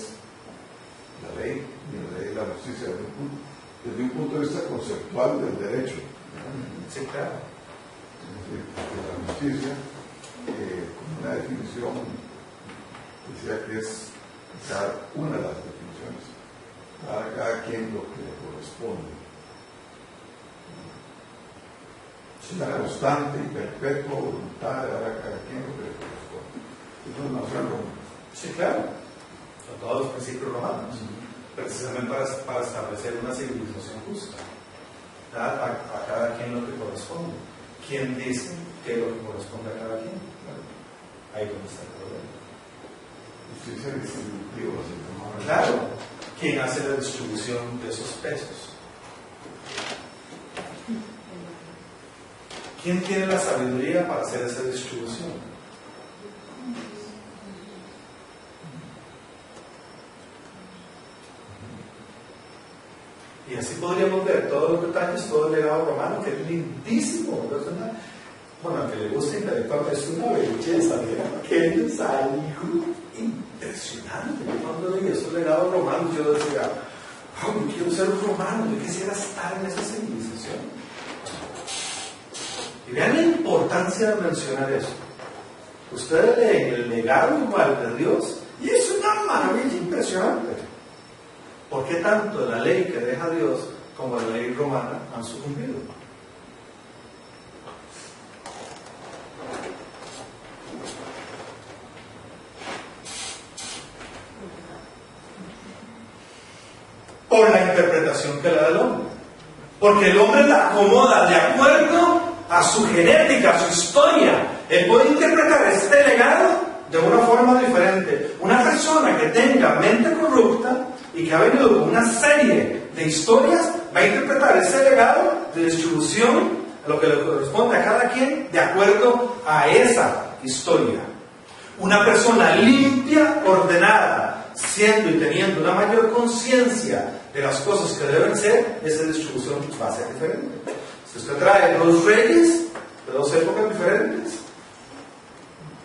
la ley, ni la ley la justicia desde un punto de vista conceptual del derecho. Sí, claro. Es decir, que la justicia, como una definición, decía que es una de las definiciones, dar a cada quien lo que le corresponde. Es una constante y perpetua voluntad de dar a cada quien lo que le corresponde. Eso es nación romana. Sí, claro. Son todos los principios romanos. Precisamente para establecer una civilización justa. Dar a cada quien lo que corresponde. ¿Quién dice qué es lo que corresponde a cada quien? Bueno, ahí es donde está el problema. Justicia distributiva, así como Claro. ¿Quién hace la distribución de esos pesos? ¿Quién tiene la sabiduría para hacer esa distribución? Y así podríamos ver todos los detalles, todo el legado romano, que es lindísimo, ¿verdad? Bueno, al que le gusta intelectualmente, es una belleza, ¿verdad? Que es algo impresionante. Cuando leí esos legados romanos, yo decía: oh, yo quiero ser un romano, yo quisiera estar en esa civilización. Y vean la importancia de mencionar eso. Ustedes leen el legado igual de Dios y es una maravilla impresionante. ¿Por qué tanto la ley que deja Dios como la ley romana han sucumbido? Por la interpretación que le da el hombre. Porque el hombre la acomoda de acuerdo a su genética, a su historia. Él puede interpretar este legado de una forma diferente. Una persona que tenga mente corrupta y que ha venido con una serie de historias va a interpretar ese legado de distribución, a lo que le corresponde a cada quien, de acuerdo a esa historia. Una persona limpia, ordenada, siendo y teniendo una mayor conciencia de las cosas que deben ser, esa distribución va a ser diferente. Si usted trae dos reyes de dos épocas diferentes,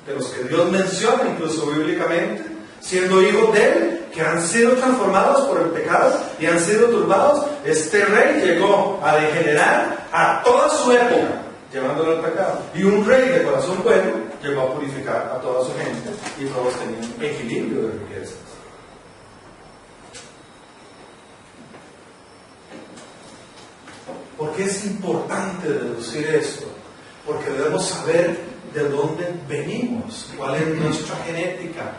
de los que Dios menciona incluso bíblicamente, siendo hijos de Él, que han sido transformados por el pecado y han sido turbados, este rey llegó a degenerar a toda su época, llevándolo al pecado. Y un rey de corazón bueno llegó a purificar a toda su gente y todos tenían equilibrio de riquezas. qué es importante deducir esto? Porque debemos saber de dónde venimos, cuál es nuestra genética,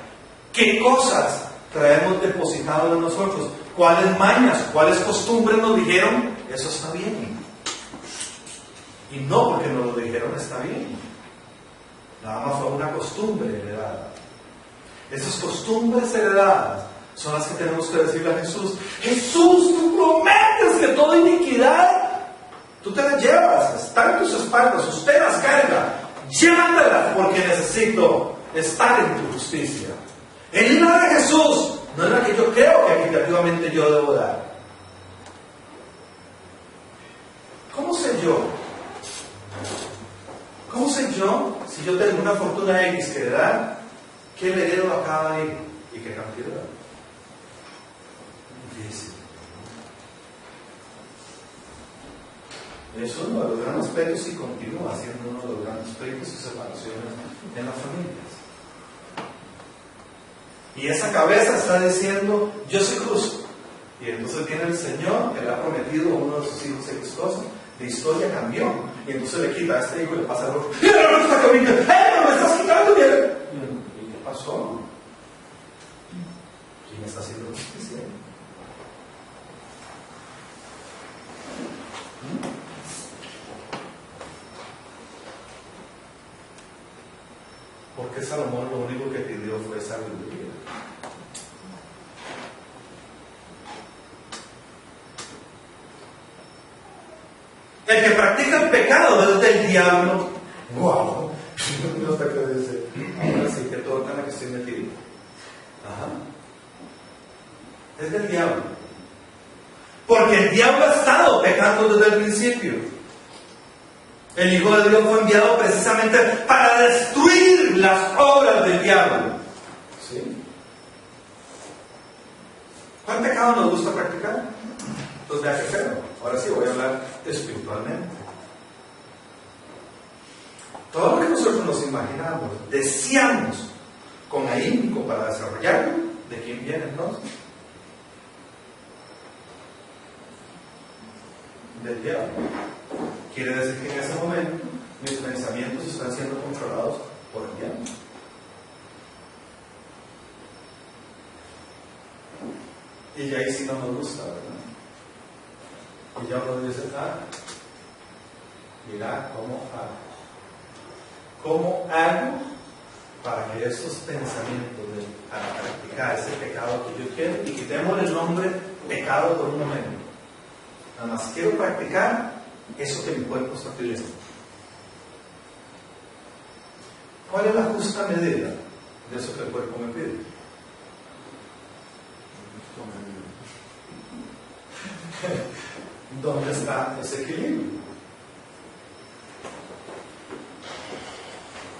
qué cosas traemos depositado en nosotros, cuáles mañas, cuáles costumbres nos dijeron, eso está bien. Y no porque nos lo dijeron está bien. Nada más fue una costumbre heredada. Esas costumbres heredadas son las que tenemos que decirle a Jesús. Jesús, tú prometes que toda iniquidad tú te la llevas, está en tus espaldas, usted las carga, llévatelas porque necesito estar en tu justicia. En la de Jesús no es la que yo creo que equitativamente yo debo dar. ¿Cómo sé yo? ¿Cómo sé yo si yo tengo una fortuna X que dar, qué le heredo a cada hijo y qué cantidad? Difícil. Es uno de los grandes pleitos y continúa siendo uno de los grandes pleitos y separaciones en las familias. Y esa cabeza está diciendo, yo soy justo. Y entonces viene el Señor que le ha prometido a uno de sus hijos X cosas. La historia cambió. Y entonces le quita a este hijo y le pasa al otro. ¡Mira lo que está comiendo! ¡Eh, me estás quitando! ¿Y qué pasó? ¿Quién está haciendo justicia? Porque Salomón lo único que pidió fue sabiduría. El que practica el pecado es del diablo. ¡Wow! No hasta que dice, ahora sí que todo en la que estoy metido. Ajá. Es del diablo. Porque el diablo ha estado pecando desde el principio. El Hijo de Dios fue enviado precisamente para destruir las obras del diablo. ¿Sí? ¿Cuál pecado nos gusta practicar? Entonces hay que hacerlo. Ahora sí voy a hablar espiritualmente. Todo lo que nosotros nos imaginamos, deseamos con ahínco para desarrollarlo, ¿de quién viene entonces? Del diablo. Quiere decir que en ese momento mis pensamientos están siendo controlados por el diablo. Y ya ahí sí no nos gusta, ¿verdad? Y ya uno dice, mira cómo hago. ¿Cómo hago para que estos pensamientos para practicar ese pecado que yo quiero, y quitemos el nombre pecado por un momento? Nada más quiero practicar eso que mi cuerpo está pidiendo. ¿Cuál es la justa medida de eso que el cuerpo me pide? ¿Dónde está ese equilibrio?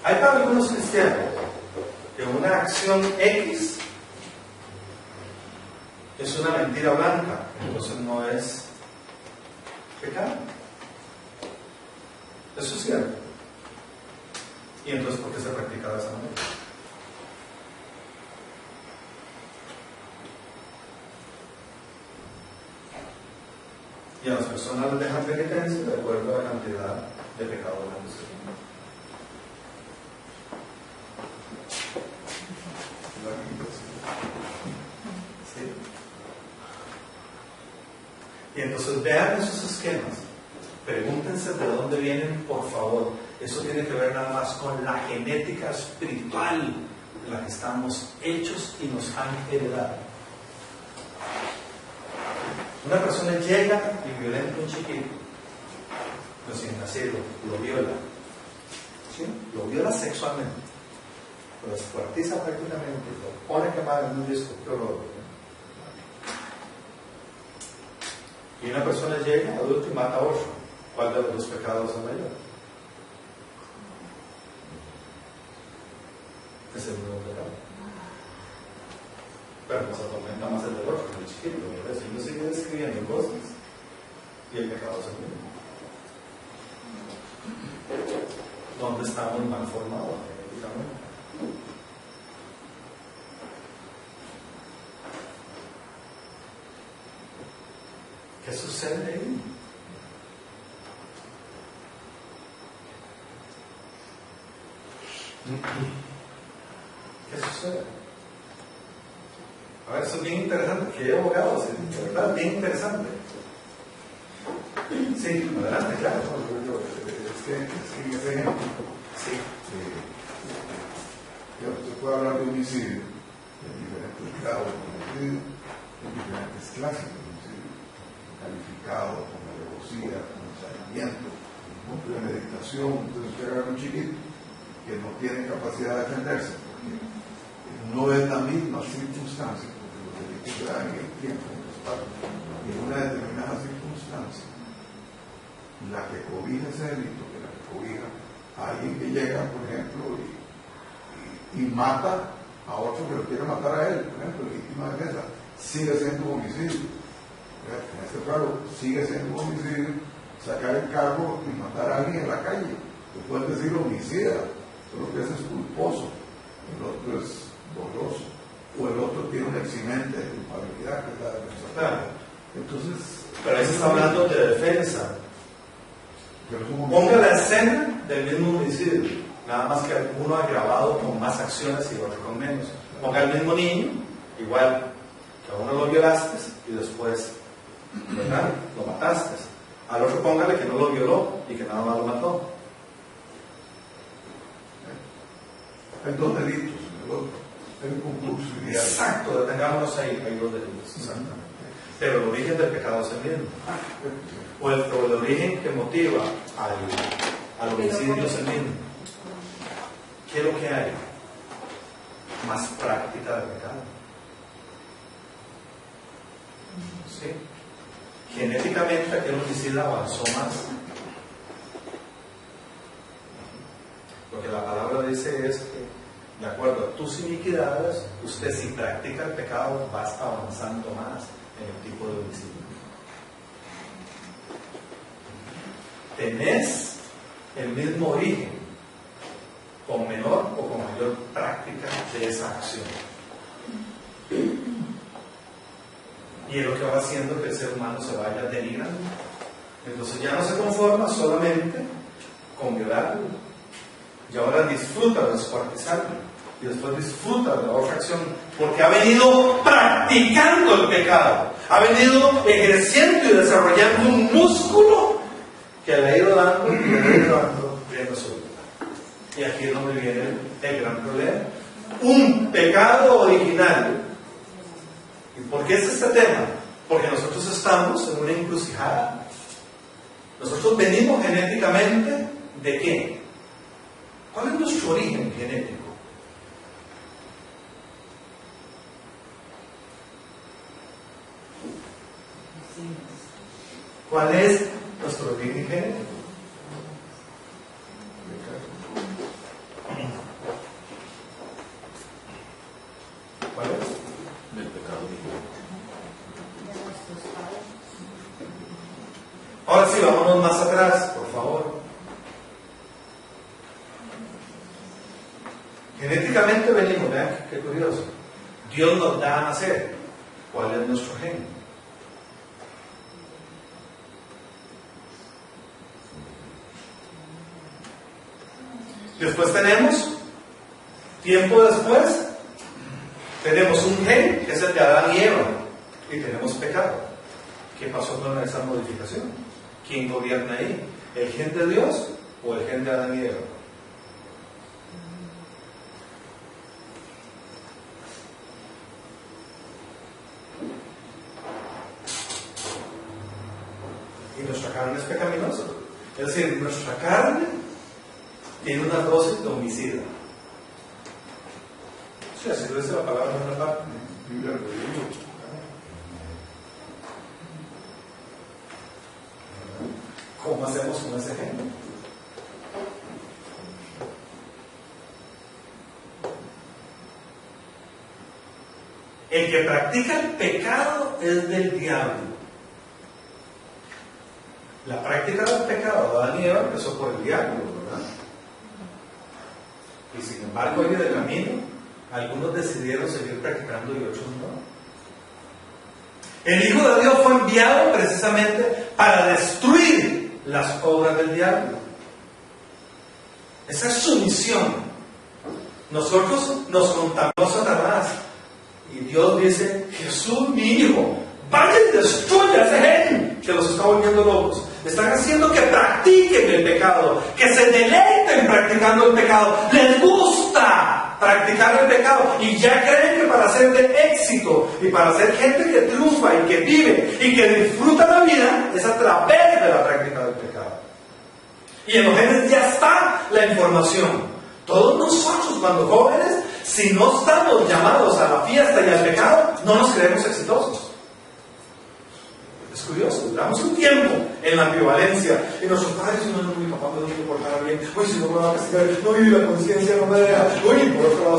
Hay para algunos cristianos que una acción X es una mentira blanca, entonces no es pecado. Eso es cierto. ¿Y entonces por qué se practica de esa manera? Y a las personas les dejan penitencia de acuerdo a la cantidad de pecado blancos que tienen. ¿Sí? Y entonces vean esos esquemas. Pregúntense de dónde vienen, por favor. Eso tiene que ver nada más con la genética espiritual de la que estamos hechos y nos han heredado. Una persona llega y violenta a un chiquito, recién nacido, lo viola. ¿Sí? Lo viola sexualmente. Lo descuartiza prácticamente, lo pone a quemar en un disco, qué horror. Y una persona llega, adulto, y mata a otro. ¿Cuál de los dos pecados es mayor? Es el mismo pecado. Pero nos atormenta más el del otro, el chiquito. El Señor sigue describiendo cosas y el pecado es el mismo. ¿Dónde estamos mal formados? ¿Qué sucede ahí? ¿Qué sucede? A ver, eso es bien interesante, que hay abogados, de verdad, bien interesante. Sí, adelante, claro. Es que en ese ejemplo, Sí. se puede hablar de homicidio en diferentes grados de homicidio, en diferentes clases de homicidio, calificado, con alevosía, con ensañamiento, con premeditación. Entonces usted agarra un chiquito que no tiene capacidad de defenderse, porque no es la misma circunstancia, porque los delitos se dan en el tiempo, en el espacio, y en una determinada circunstancia, la que cobija ese delito, que la que cobija a alguien que llega, por ejemplo, y mata a otro que lo quiere matar a él, por ejemplo, legítima defensa, sigue siendo homicidio. En este caso, sigue siendo homicidio sacar el carro y matar a alguien en la calle. Se puede decir homicida, solo que ese es culposo, el otro es doloso, o el otro tiene un eximente de culpabilidad, que es la defensa. Claro. Entonces, Pero ahí se está hablando de defensa. Ponga la escena del mismo homicidio, nada más que uno agravado con más acciones y otro con menos. Ponga el mismo niño, igual, que a uno lo violaste y después, ¿verdad?, lo mataste. Al otro póngale que no lo violó y que nada más lo mató. hay dos delitos en el otro, hay un concurso ideal. Exacto, detengámonos ahí, hay dos delitos. Exactamente. Pero el origen del pecado es el mismo. O el origen que motiva al homicidio es el mismo. ¿Qué es lo que hay? Más práctica de pecado. ¿Sí? Genéticamente aquel homicida avanzó más. Lo que la palabra dice es que, de acuerdo a tus iniquidades, usted si practica el pecado vas avanzando más en el tipo de homicidio. Tenés el mismo origen, con menor o con mayor práctica de esa acción. Y es lo que va haciendo que el ser humano se vaya denigrando. Entonces ya no se conforma solamente con violarlo, y ahora disfruta de descuartizarlo, y después disfruta de la otra acción, porque ha venido practicando el pecado, ha venido ejerciendo y desarrollando un músculo que le ha ido dando y le ha ido dando rienda suelta. Y aquí es donde viene el gran problema. Un pecado original. ¿Y por qué es este tema? Porque nosotros estamos en una encrucijada. Nosotros venimos genéticamente ¿de qué? ¿Cuál es nuestro origen genético? ¿Cuál es nuestro origen genético? ¿Cuál es? Del pecado original. Ahora sí, vámonos más atrás, por favor. Genéticamente venimos, vean qué curioso. Dios nos da a nacer. ¿Cuál es nuestro gen? Después tenemos, tiempo después, tenemos un gen que es el de Adán y Eva, y tenemos pecado. ¿Qué pasó con esa modificación? ¿Quién gobierna ahí? ¿El gen de Dios o el gen de Adán y Eva? Y nuestra carne es pecaminosa. Es decir, nuestra carne tiene una dosis de homicida. Sí, así lo dice la palabra en otra parte. ¿Cómo hacemos con ese ejemplo? El que practica el pecado es del diablo. La práctica del pecado de Adán y Eva empezó por el diablo, ¿verdad? Y sin embargo, hoy de camino, algunos decidieron seguir practicando y otros no. El Hijo de Dios fue enviado precisamente para destruir las obras del diablo. Esa es su misión. Nosotros nos contaminó Satanás. Y Dios dice: Jesús, mi hijo, vaya y destruya a ese gen que los está volviendo locos. Están haciendo que practiquen el pecado, que se deleiten practicando el pecado. Les gusta practicar el pecado y ya creen que para ser de éxito y para ser gente que triunfa y que vive y que disfruta la vida es a través de la práctica del pecado. Y en los genes ya está la información. Todos nosotros, cuando jóvenes, si no estamos llamados a la fiesta y al pecado, no nos creemos exitosos. Es curioso, duramos un tiempo en la ambivalencia y nuestros padres dicen: no, mi papá me tiene que portar bien, uy, si no me va a castigar, no, y la conciencia no me deja, uy, por otro lado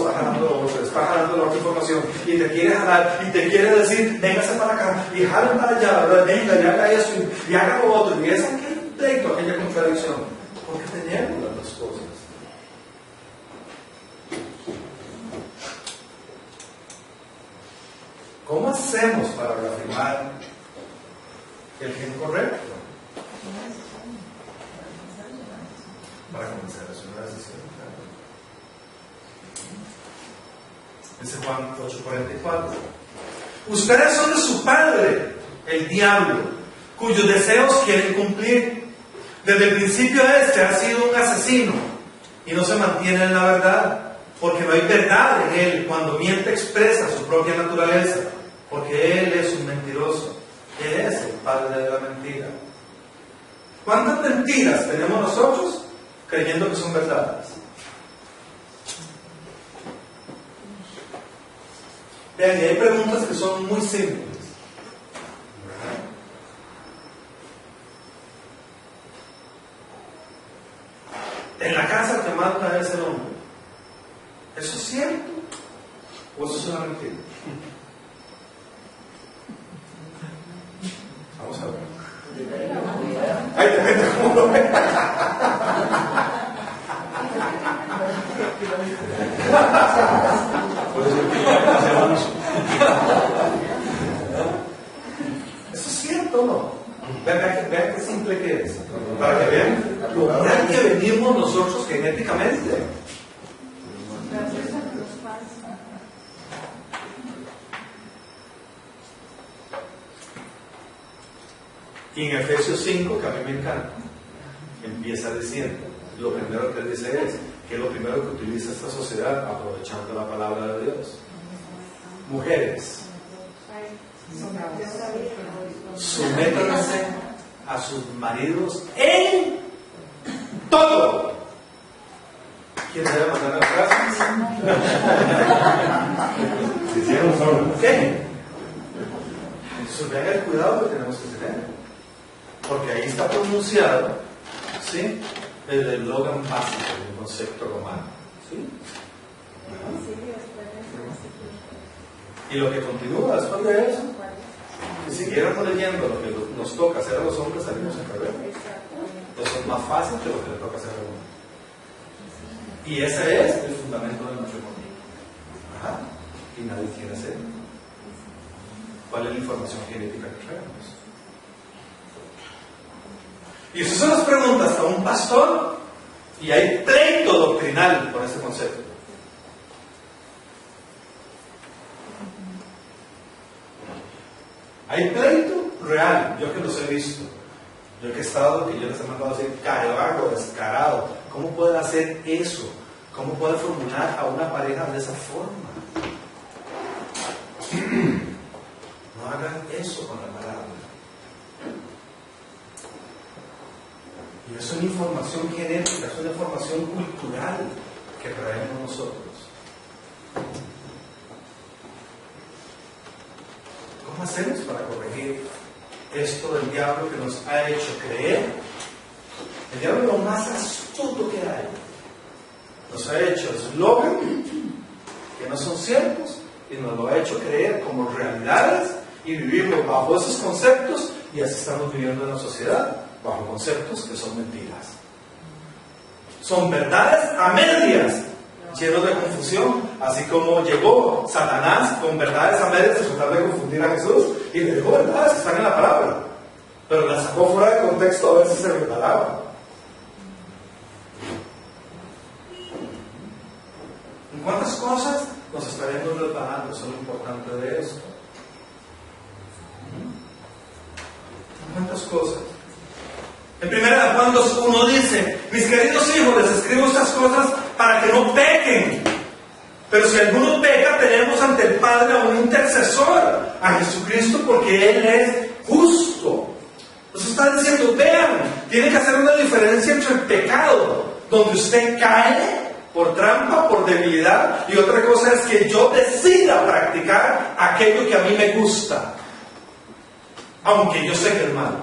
está jalando la otra información y te quiere jalar y te quiere decir: véngase para acá y jalen para allá, ¿verdad? Venga y haga esto y haga lo otro, y es aquel pleito, aquella contradicción, porque tenemos las dos cosas. ¿Cómo hacemos para reafirmar el gen correcto? Para comenzar a hacer una decisión. Dice Juan 8:44. Ustedes son de su padre, el diablo, cuyos deseos quieren cumplir. Desde el principio ha sido un asesino y no se mantiene en la verdad, porque no hay verdad en él. Cuando miente expresa su propia naturaleza, porque él es un mentiroso. Él es el padre de la mentira. ¿Cuántas mentiras tenemos nosotros creyendo que son verdades? Vean, y hay preguntas que son muy simples. En la casa que manda es el hombre. ¿Eso es cierto? ¿O eso es una mentira? Vamos a ver. Ay, depende cómo lo ve. ¿Eso es cierto o no? Vean qué simple que es. Para que vean lo mal que venimos nosotros genéticamente. Y en Efesios 5, que a mí me encanta, empieza diciendo, lo primero que dice es, que es lo primero que utiliza esta sociedad aprovechando la palabra de Dios. Mujeres, sométanse a sus maridos en todo. ¿Quién debe mandar las frases? Si hicieron solo. ¿Qué? Entonces vean el cuidado que tenemos que tener. Porque ahí está pronunciado, ¿sí?, el eslogan básico del concepto romano. ¿Sí? Y lo que continúa después de eso, si siguiéramos leyendo lo que nos toca hacer a los hombres, salimos en revés. Eso es más fácil que lo que le toca hacer a la mujer. Y ese es el fundamento del matrimonio. Ajá. Y nadie quiere hacerlo. ¿Cuál es la información genética que traemos? Y usted se las preguntas a un pastor y hay pleito doctrinal por ese concepto. Hay pleito real, yo que los he visto, yo que he estado, que yo les he mandado a decir, carajo, descarado, ¿cómo puede hacer eso? ¿Cómo puede formular a una pareja de esa forma? No hagan eso con la palabra. Y es una información genética, es una información cultural que traemos nosotros. ¿Cómo hacemos para corregir esto del diablo que nos ha hecho creer? El diablo es lo más astuto que hay. Nos ha hecho eslogan que no son ciertos y nos lo ha hecho creer como realidades y vivimos bajo esos conceptos, y así estamos viviendo en la sociedad, bajo conceptos que son mentiras. Son verdades a medias, llenos de confusión, así como llegó Satanás con verdades a medias de tratar de confundir a Jesús y le dijo verdades que están en la palabra, pero las sacó fuera de contexto a ver si se resbalaba. cuántas cosas nos estaremos resbalando? Eso es lo importante de esto. ¿En cuántas cosas? En 1 Juan 2:1 dice: mis queridos hijos, les escribo estas cosas para que no pequen. Pero si alguno peca, tenemos ante el Padre a un intercesor, a Jesucristo, porque Él es justo. Nos está diciendo, vean, tiene que hacer una diferencia entre el pecado, donde usted cae por trampa, por debilidad, y otra cosa es que yo decida practicar aquello que a mí me gusta, aunque yo sé que es malo.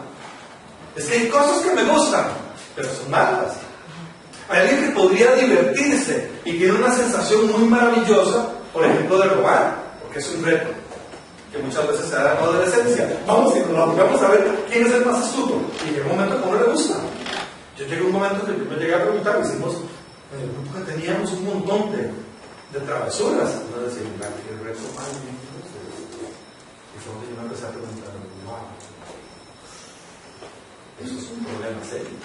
Es que hay cosas que me gustan, pero son malas. Hay alguien que podría divertirse y tiene una sensación muy maravillosa, por ejemplo, de robar, porque es un reto que muchas veces se da en la adolescencia. Vamos a ver quién es el más astuto. Y llega un momento que a uno le gusta. Yo llegué a un momento que yo me llegué a preguntar, hicimos en el grupo que teníamos un montón de travesuras. No decía, qué reto más. Y fue donde yo me empecé a preguntar, wow, eso es un problema serio.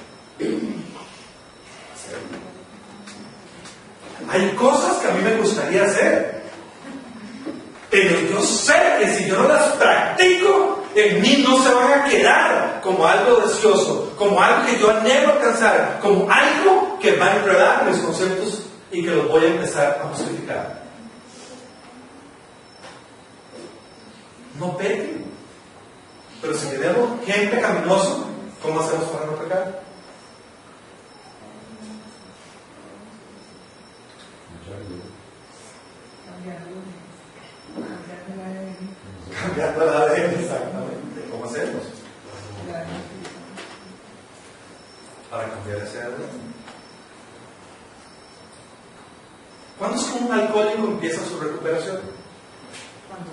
Hay cosas que a mí me gustaría hacer, pero yo sé que si yo no las practico, en mí no se van a quedar como algo deseoso, como algo que yo anhelo alcanzar, como algo que va a enredar mis conceptos y que los voy a empezar a justificar. No pequen. Pero si tenemos gente pecaminoso, ¿cómo hacemos para no pecar? Cambiando el ADN, exactamente. ¿Cómo hacemos? Para cambiar ese ADN. ¿Cuándo es que un alcohólico empieza su recuperación? Cuando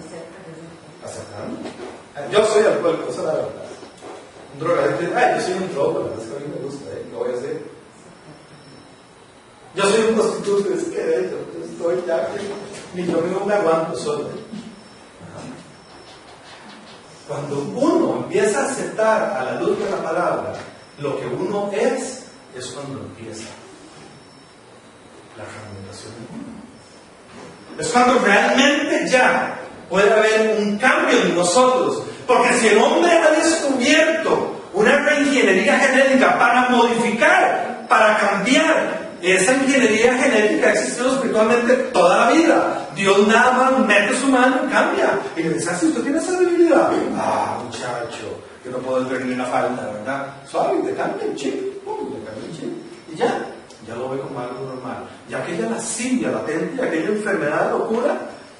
¿Aceptando? Yo soy alcohólico, esa es la verdad. Un drogadicto dice, yo soy un drogadicto, es que a mí me gusta, ¿qué voy a hacer? Yo soy un prostituto, es que yo estoy ya que ni yo mismo me aguanto solo. Cuando uno empieza a aceptar a la luz de la palabra lo que uno es cuando empieza la fragmentación de uno. Es cuando realmente ya puede haber un cambio en nosotros. Porque si el hombre ha descubierto una reingeniería genética para modificar, para cambiar, esa ingeniería genética ha existido espiritualmente toda la vida. Dios nada más mete su mano y cambia. Y le dice, si usted tiene esa debilidad, muchacho, que no puedo ver ni una falta, ¿verdad? Suave, te cambia el chip, le cambia el chip. Y ya lo ve como algo normal. Ya aquella lascivia latente, aquella enfermedad de locura,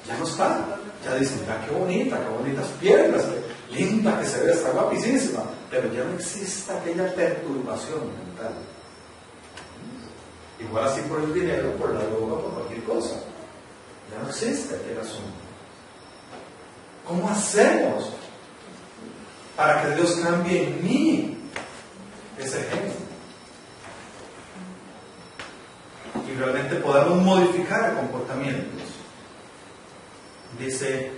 ya no está. Ya dicen, mira qué bonitas piernas, qué linda que se ve, está guapísima. Pero ya no existe aquella perturbación mental. Igual así por el dinero, por la droga, por cualquier cosa. Ya no existe aquel asunto. ¿Cómo hacemos para que Dios cambie en mí ese gen? Y realmente podamos modificar comportamientos. Dice,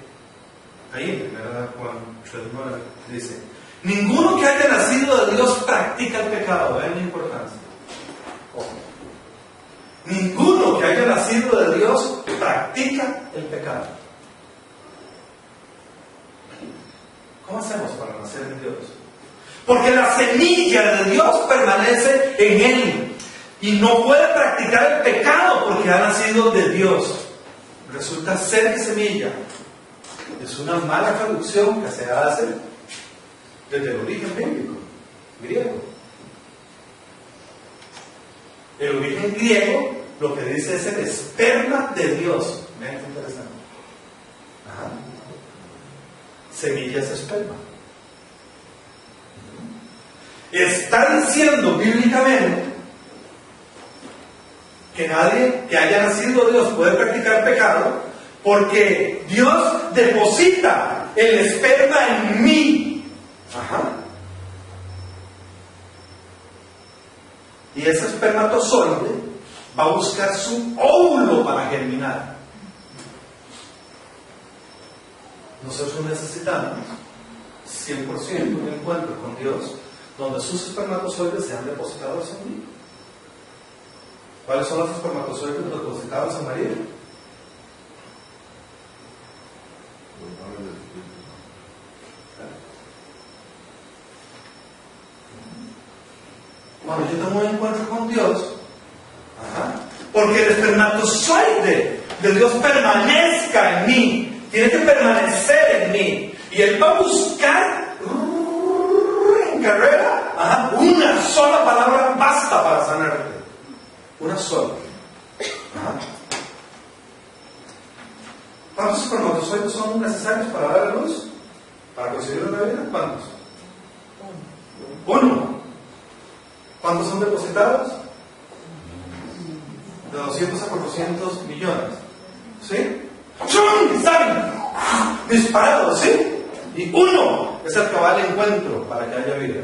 ahí en 1 Juan 3:9, dice, ninguno que haya nacido de Dios practica el pecado. Vean la importancia. Ninguno que haya nacido de Dios practica el pecado. ¿Cómo hacemos para nacer en Dios? Porque la semilla de Dios permanece en Él y no puede practicar el pecado porque ha nacido de Dios. Resulta ser que semilla es una mala traducción que se hace desde el origen bíblico, griego. El origen griego lo que dice es el esperma de Dios. Vean qué interesante. Semilla es esperma. Está diciendo bíblicamente que nadie que haya nacido de Dios puede practicar pecado porque Dios deposita el esperma en mí. Y ese espermatozoide va a buscar su óvulo para germinar. Nosotros necesitamos 100% un encuentro con Dios donde sus espermatozoides sean depositados en mí. ¿Cuáles son los espermatozoides depositados en María? con Dios, porque el espermatozoide de Dios permanezca en mí, tiene que permanecer en mí, y Él va a buscar en carrera, una sola palabra basta para sanarte, una sola. ¿Cuántos espermatozoides son necesarios para dar a luz? ¿Para conseguir una vida? ¿Cuántos? Uno. ¿Cuántos son depositados? De 200 a 400 millones. ¿Sí? ¡Chum! Están disparados, ¿sí? Y uno es el que va al encuentro para que haya vida.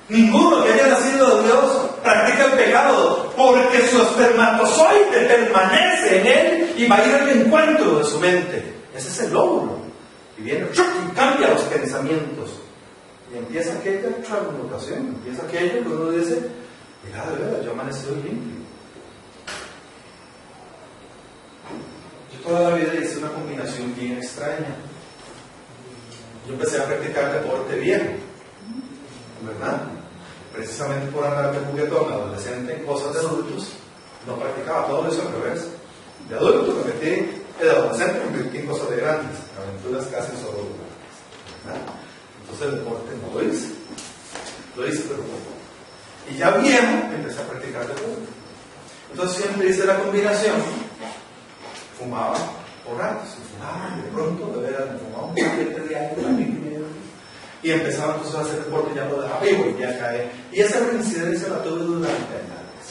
Ninguno que haya nacido de Dios practica el pecado, porque su espermatozoide permanece en él y va a ir al encuentro de su mente. Ese es el logro. Y viene y cambia los pensamientos. Y empieza aquella transmutación, empieza aquello que uno dice, mira, de verdad, yo amanecí hoy limpio. Yo toda la vida hice una combinación bien extraña. Yo empecé a practicar deporte bien, ¿verdad? Precisamente por andar de juguetón adolescente en cosas de adultos, no practicaba, todo eso al revés. De adulto me metí, de adolescente me metí en cosas de grandes, aventuras casi sobrehumanas, ¿verdad? Entonces el deporte no lo hice pero poco. Y ya viejo empecé a practicar deporte. Entonces siempre hice la combinación, fumaba por ratos, y de pronto de veras me fumaba un paquete de aire, y empezaba entonces a hacer deporte, ya lo dejaba y volvía a caer. Y esa reincidencia la tuve durante años.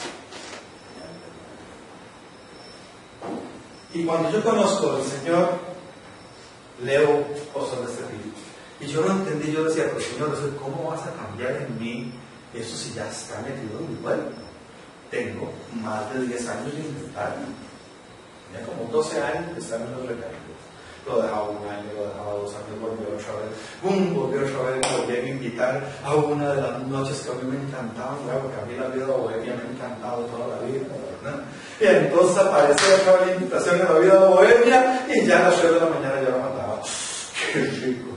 Y cuando yo conozco al Señor, leo cosas de este tipo. Y yo no entendí, yo decía, pero Señor, ¿cómo vas a cambiar en mí eso si ya está metido en mi cuerpo? Tengo más de 10 años de intentarlo. Tenía como 12 años de estar en los recaídos. Lo dejaba un año, lo dejaba 2 años, volvió otra vez. Volvió otra vez, me volví a invitar a una de las noches que a mí me encantaban, porque a mí la vida bohemia me ha encantado toda la vida, ¿verdad? Y entonces aparece otra vez la invitación a la vida bohemia y ya a las 3 de la mañana ya la mataba. ¡Qué rico!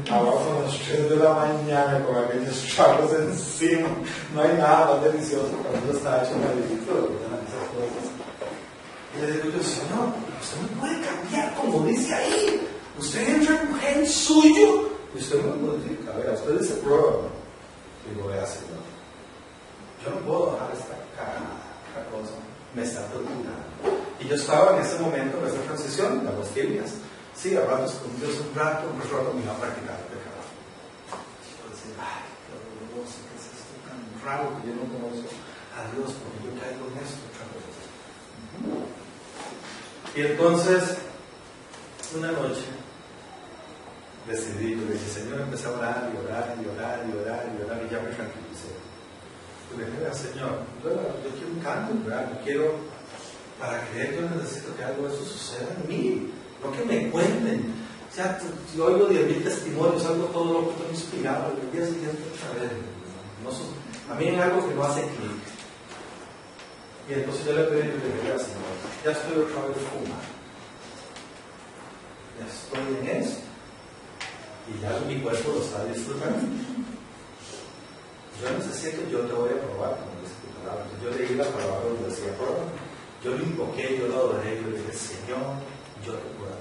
Abajo a las 3 de la mañana con aquellos charros encima. No hay nada más delicioso cuando está hecho maldito, ¿verdad? Esas cosas. Y le digo yo, Señor, usted me puede cambiar como dice ahí. Usted entra en un gen suyo y usted me modifica. Vea, usted dice prueba. Digo, vea, Señor, yo no puedo dejar esta cosa. Me está torturando. Y yo estaba en ese momento, en esa transición, de las tibias. Sí, a ratos con Dios un rato me iba a practicar el pecado. Yo decía, ay, qué doloroso, ¿qué es esto tan raro que yo no conozco a Dios? Porque yo caigo en esto otra vez. Y entonces, una noche, decidí, yo dije, Señor, empecé a orar y orar y orar y orar y orar y ya me tranquilicé. Y le dije, Señor, yo quiero un cambio, ¿verdad? Yo quiero, para creer, yo necesito que algo de eso suceda en mí. No que me cuenten. O sea, yo oigo 10,000 testimonios, algo todo lo que estoy inspirado, el día siguiente otra vez. A mí es algo que no hace clic. Y entonces yo le pedí, Señor, ya estoy otra vez fumando. Ya estoy en eso. Y ya mi cuerpo lo está disfrutando. Yo necesito, yo te voy a probar, como dice tu palabra. Yo leí la palabra donde decía prueba. Yo lo invoqué, yo lo adoré, yo le dije, Señor, yo te puedo.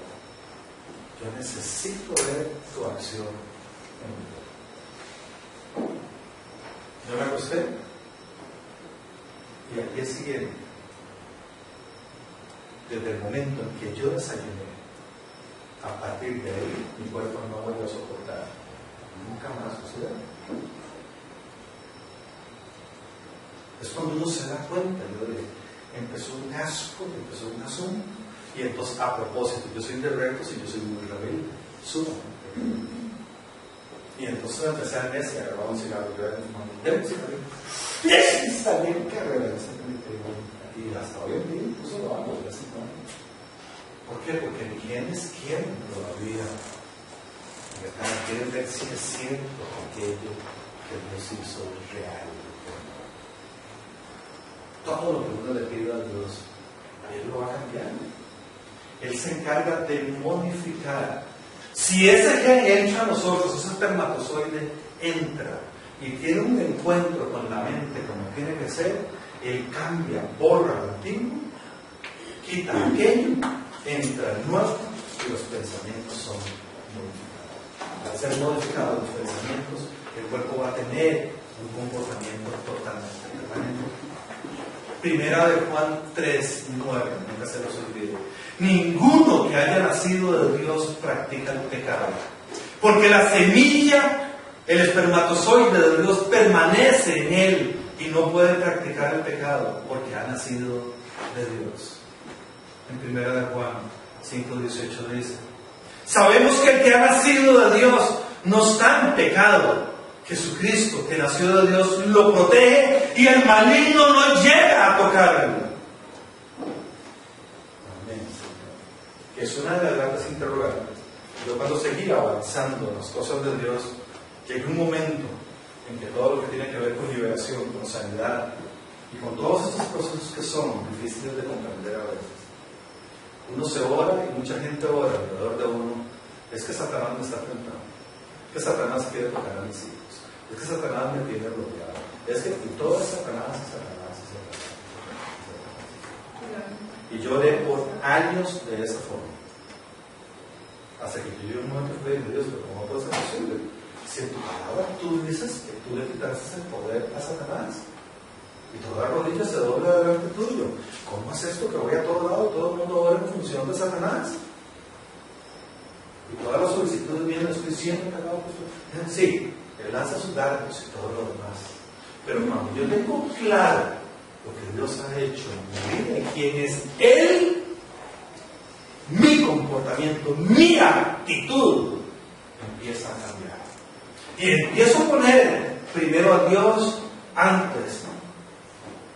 Yo necesito ver tu acción en mi vida. Yo me acosté y al día siguiente, desde el momento en que yo desayuné, a partir de ahí mi cuerpo no vuelve a soportar nunca más suceder. Es cuando uno se da cuenta, empezó un asco, empezó un asunto. Y entonces, a propósito, yo soy de rectos y yo soy muy rebelde, sumamente. Y entonces me empecé a necia, agarraba un cigarro, yo era fumando, un cigarro, y salí en carrera, y hasta hoy en día, incluso lo hago de vez en cuando. ¿Por qué? Porque quienes quieren todavía, quieren ver si es cierto aquello que Dios hizo real. Todo lo que uno le pide a Dios, Él lo va a cambiar. Él se encarga de modificar. Si ese gen entra a nosotros, ese espermatozoide entra y tiene un encuentro con la mente como tiene que ser, Él cambia, borra lo antiguo, quita aquello, entra el nuevo y los pensamientos son modificados. Al ser modificados los pensamientos, el cuerpo va a tener un comportamiento totalmente permanente. Primera de Juan 3:9, nunca se los olvide. Ninguno que haya nacido de Dios practica el pecado, porque la semilla, el espermatozoide de Dios permanece en él y no puede practicar el pecado porque ha nacido de Dios. En primera de Juan 5:18 dice: sabemos que el que ha nacido de Dios no está en pecado. Jesucristo, que nació de Dios, lo protege y el maligno no llega a tocarlo. Amén. Que es una de las grandes interrogantes. Yo, cuando seguía avanzando en las cosas de Dios, llegué un momento en que todo lo que tiene que ver con liberación, con sanidad y con todos estos procesos que son difíciles de comprender a veces, uno se ora y mucha gente ora alrededor de uno. Es que Satanás me está tentando, es que Satanás quiere tocar a mis hijos, es que Satanás me tiene bloqueado, es que todo es Satanás, Satanás. Y yo oré por años de esa forma, hasta que yo un momento fui de Dios, pero ¿cómo puede ser posible? Si en tu palabra tú dices que tú le quitaste el poder a Satanás y toda rodilla se dobla delante tuyo, ¿cómo es esto que voy a todo lado, todo el mundo ora en función de Satanás? Y todas las solicitudes vienen, estoy siendo atacado por su... Sí, él lanza sus dardos y todo lo demás. Pero hermano, yo tengo claro lo que Dios ha hecho en mi vida y quién es Él. Mi comportamiento, mi actitud empieza a cambiar. Y empiezo a poner primero a Dios antes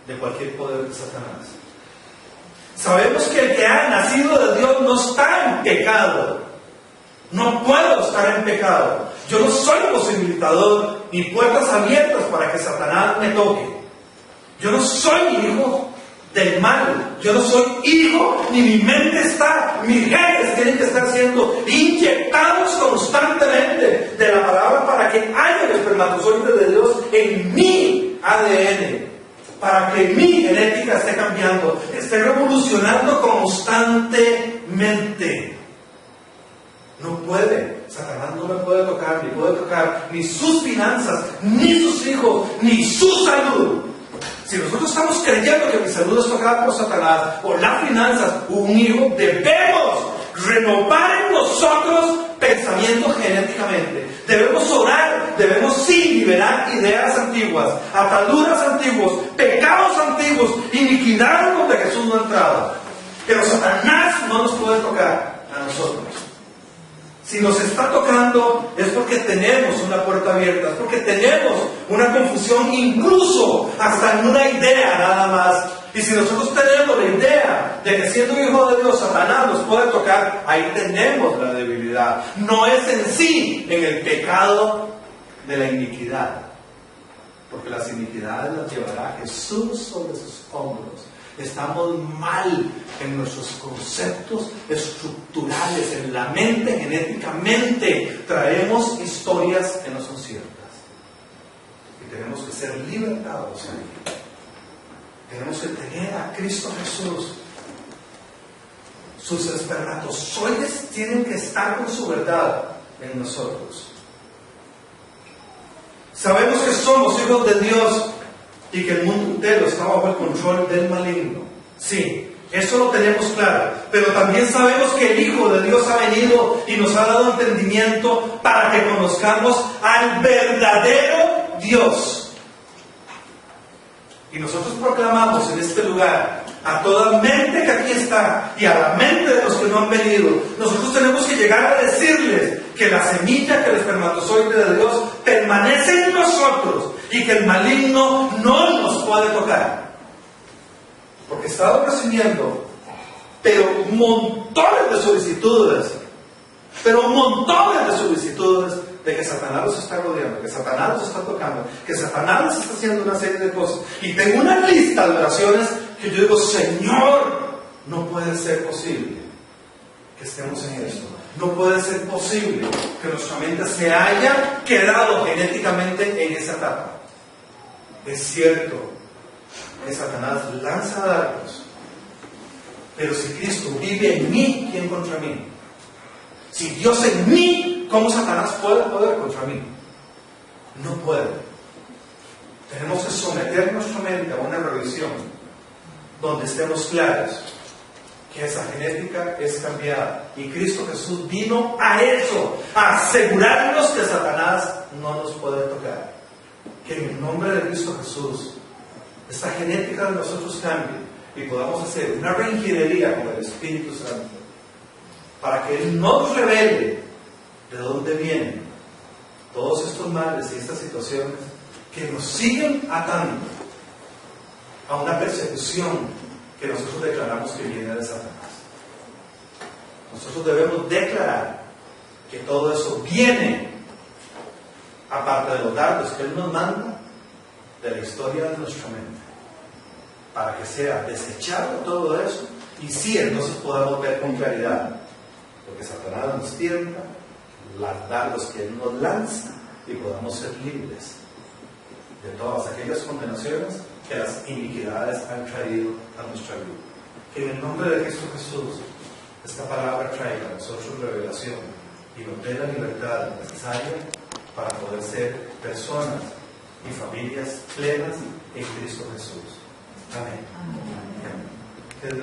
de cualquier poder de Satanás. Sabemos que el que ha nacido de Dios no está en pecado. No puedo estar en pecado. Yo no soy posibilitador ni puertas abiertas para que Satanás me toque. Yo no soy hijo del mal. Yo no soy hijo, ni mi mente está. Mis genes tienen que estar siendo inyectados constantemente de la palabra para que haya el espermatozoide de Dios en mi ADN. Para que mi genética esté cambiando, esté revolucionando constantemente. No puede, Satanás no me puede tocar, ni puede tocar ni sus finanzas, ni sus hijos, ni su salud. Si nosotros estamos creyendo que mi salud es tocada por Satanás, o las finanzas, o un hijo, debemos renovar en nosotros pensamientos genéticamente. Debemos orar, debemos sí liberar ideas antiguas, ataduras antiguas, pecados antiguos, iniquidades donde Jesús no ha entrado. Pero Satanás no nos puede tocar a nosotros. Si nos está tocando es porque tenemos una puerta abierta, es porque tenemos una confusión, incluso hasta en una idea nada más. Y si nosotros tenemos la idea de que siendo un hijo de Dios Satanás nos puede tocar, ahí tenemos la debilidad. No es en sí en el pecado de la iniquidad, porque las iniquidades las llevará Jesús sobre sus hombros. Estamos mal en nuestros conceptos estructurales, en la mente, genéticamente. Traemos historias que no son ciertas. Y tenemos que ser libertados ahí. Tenemos que tener a Cristo Jesús. Sus espermatozoides tienen que estar con su verdad en nosotros. Sabemos que somos hijos de Dios y que el mundo entero está bajo el control del maligno. Sí, eso lo tenemos claro. Pero también sabemos que el Hijo de Dios ha venido y nos ha dado entendimiento para que conozcamos al verdadero Dios. Y nosotros proclamamos en este lugar a toda mente que aquí está y a la mente de los que no han venido. Nosotros tenemos que llegar a decirles que la semilla, que el espermatozoide de Dios permanece en nosotros y que el maligno no nos puede tocar. Porque he estado recibiendo, pero montones de solicitudes, de que Satanás los está rodeando, que Satanás los está tocando, que Satanás les está haciendo una serie de cosas. Y tengo una lista de oraciones que yo digo, Señor, no puede ser posible que estemos en esto. No puede ser posible que nuestra mente se haya quedado genéticamente en esa etapa. Es cierto que Satanás lanza dardos, pero si Cristo vive en mí, ¿quién contra mí? Si Dios en mí, ¿cómo Satanás puede poder contra mí? No puede. Tenemos que someter nuestra mente a una revisión donde estemos claros que esa genética es cambiada. Y Cristo Jesús vino a eso, a asegurarnos que Satanás no nos puede tocar. Que en el nombre de Cristo Jesús, esta genética de nosotros cambie y podamos hacer una reingeniería con el Espíritu Santo para que Él nos revele de dónde vienen todos estos males y estas situaciones que nos siguen atando a una persecución que nosotros declaramos que viene de Satanás. Nosotros debemos declarar que todo eso viene, aparte de los dardos que Él nos manda, de la historia de nuestra mente, para que sea desechado todo eso y sí, entonces podamos ver con claridad lo que Satanás nos tienta, los dardos que Él nos lanza, y podamos ser libres de todas aquellas condenaciones que las iniquidades han traído a nuestra vida. Que en el nombre de Cristo Jesús esta palabra traiga a nosotros revelación y nos dé la libertad necesaria para poder ser personas y familias plenas en Cristo Jesús. Amén. Amén.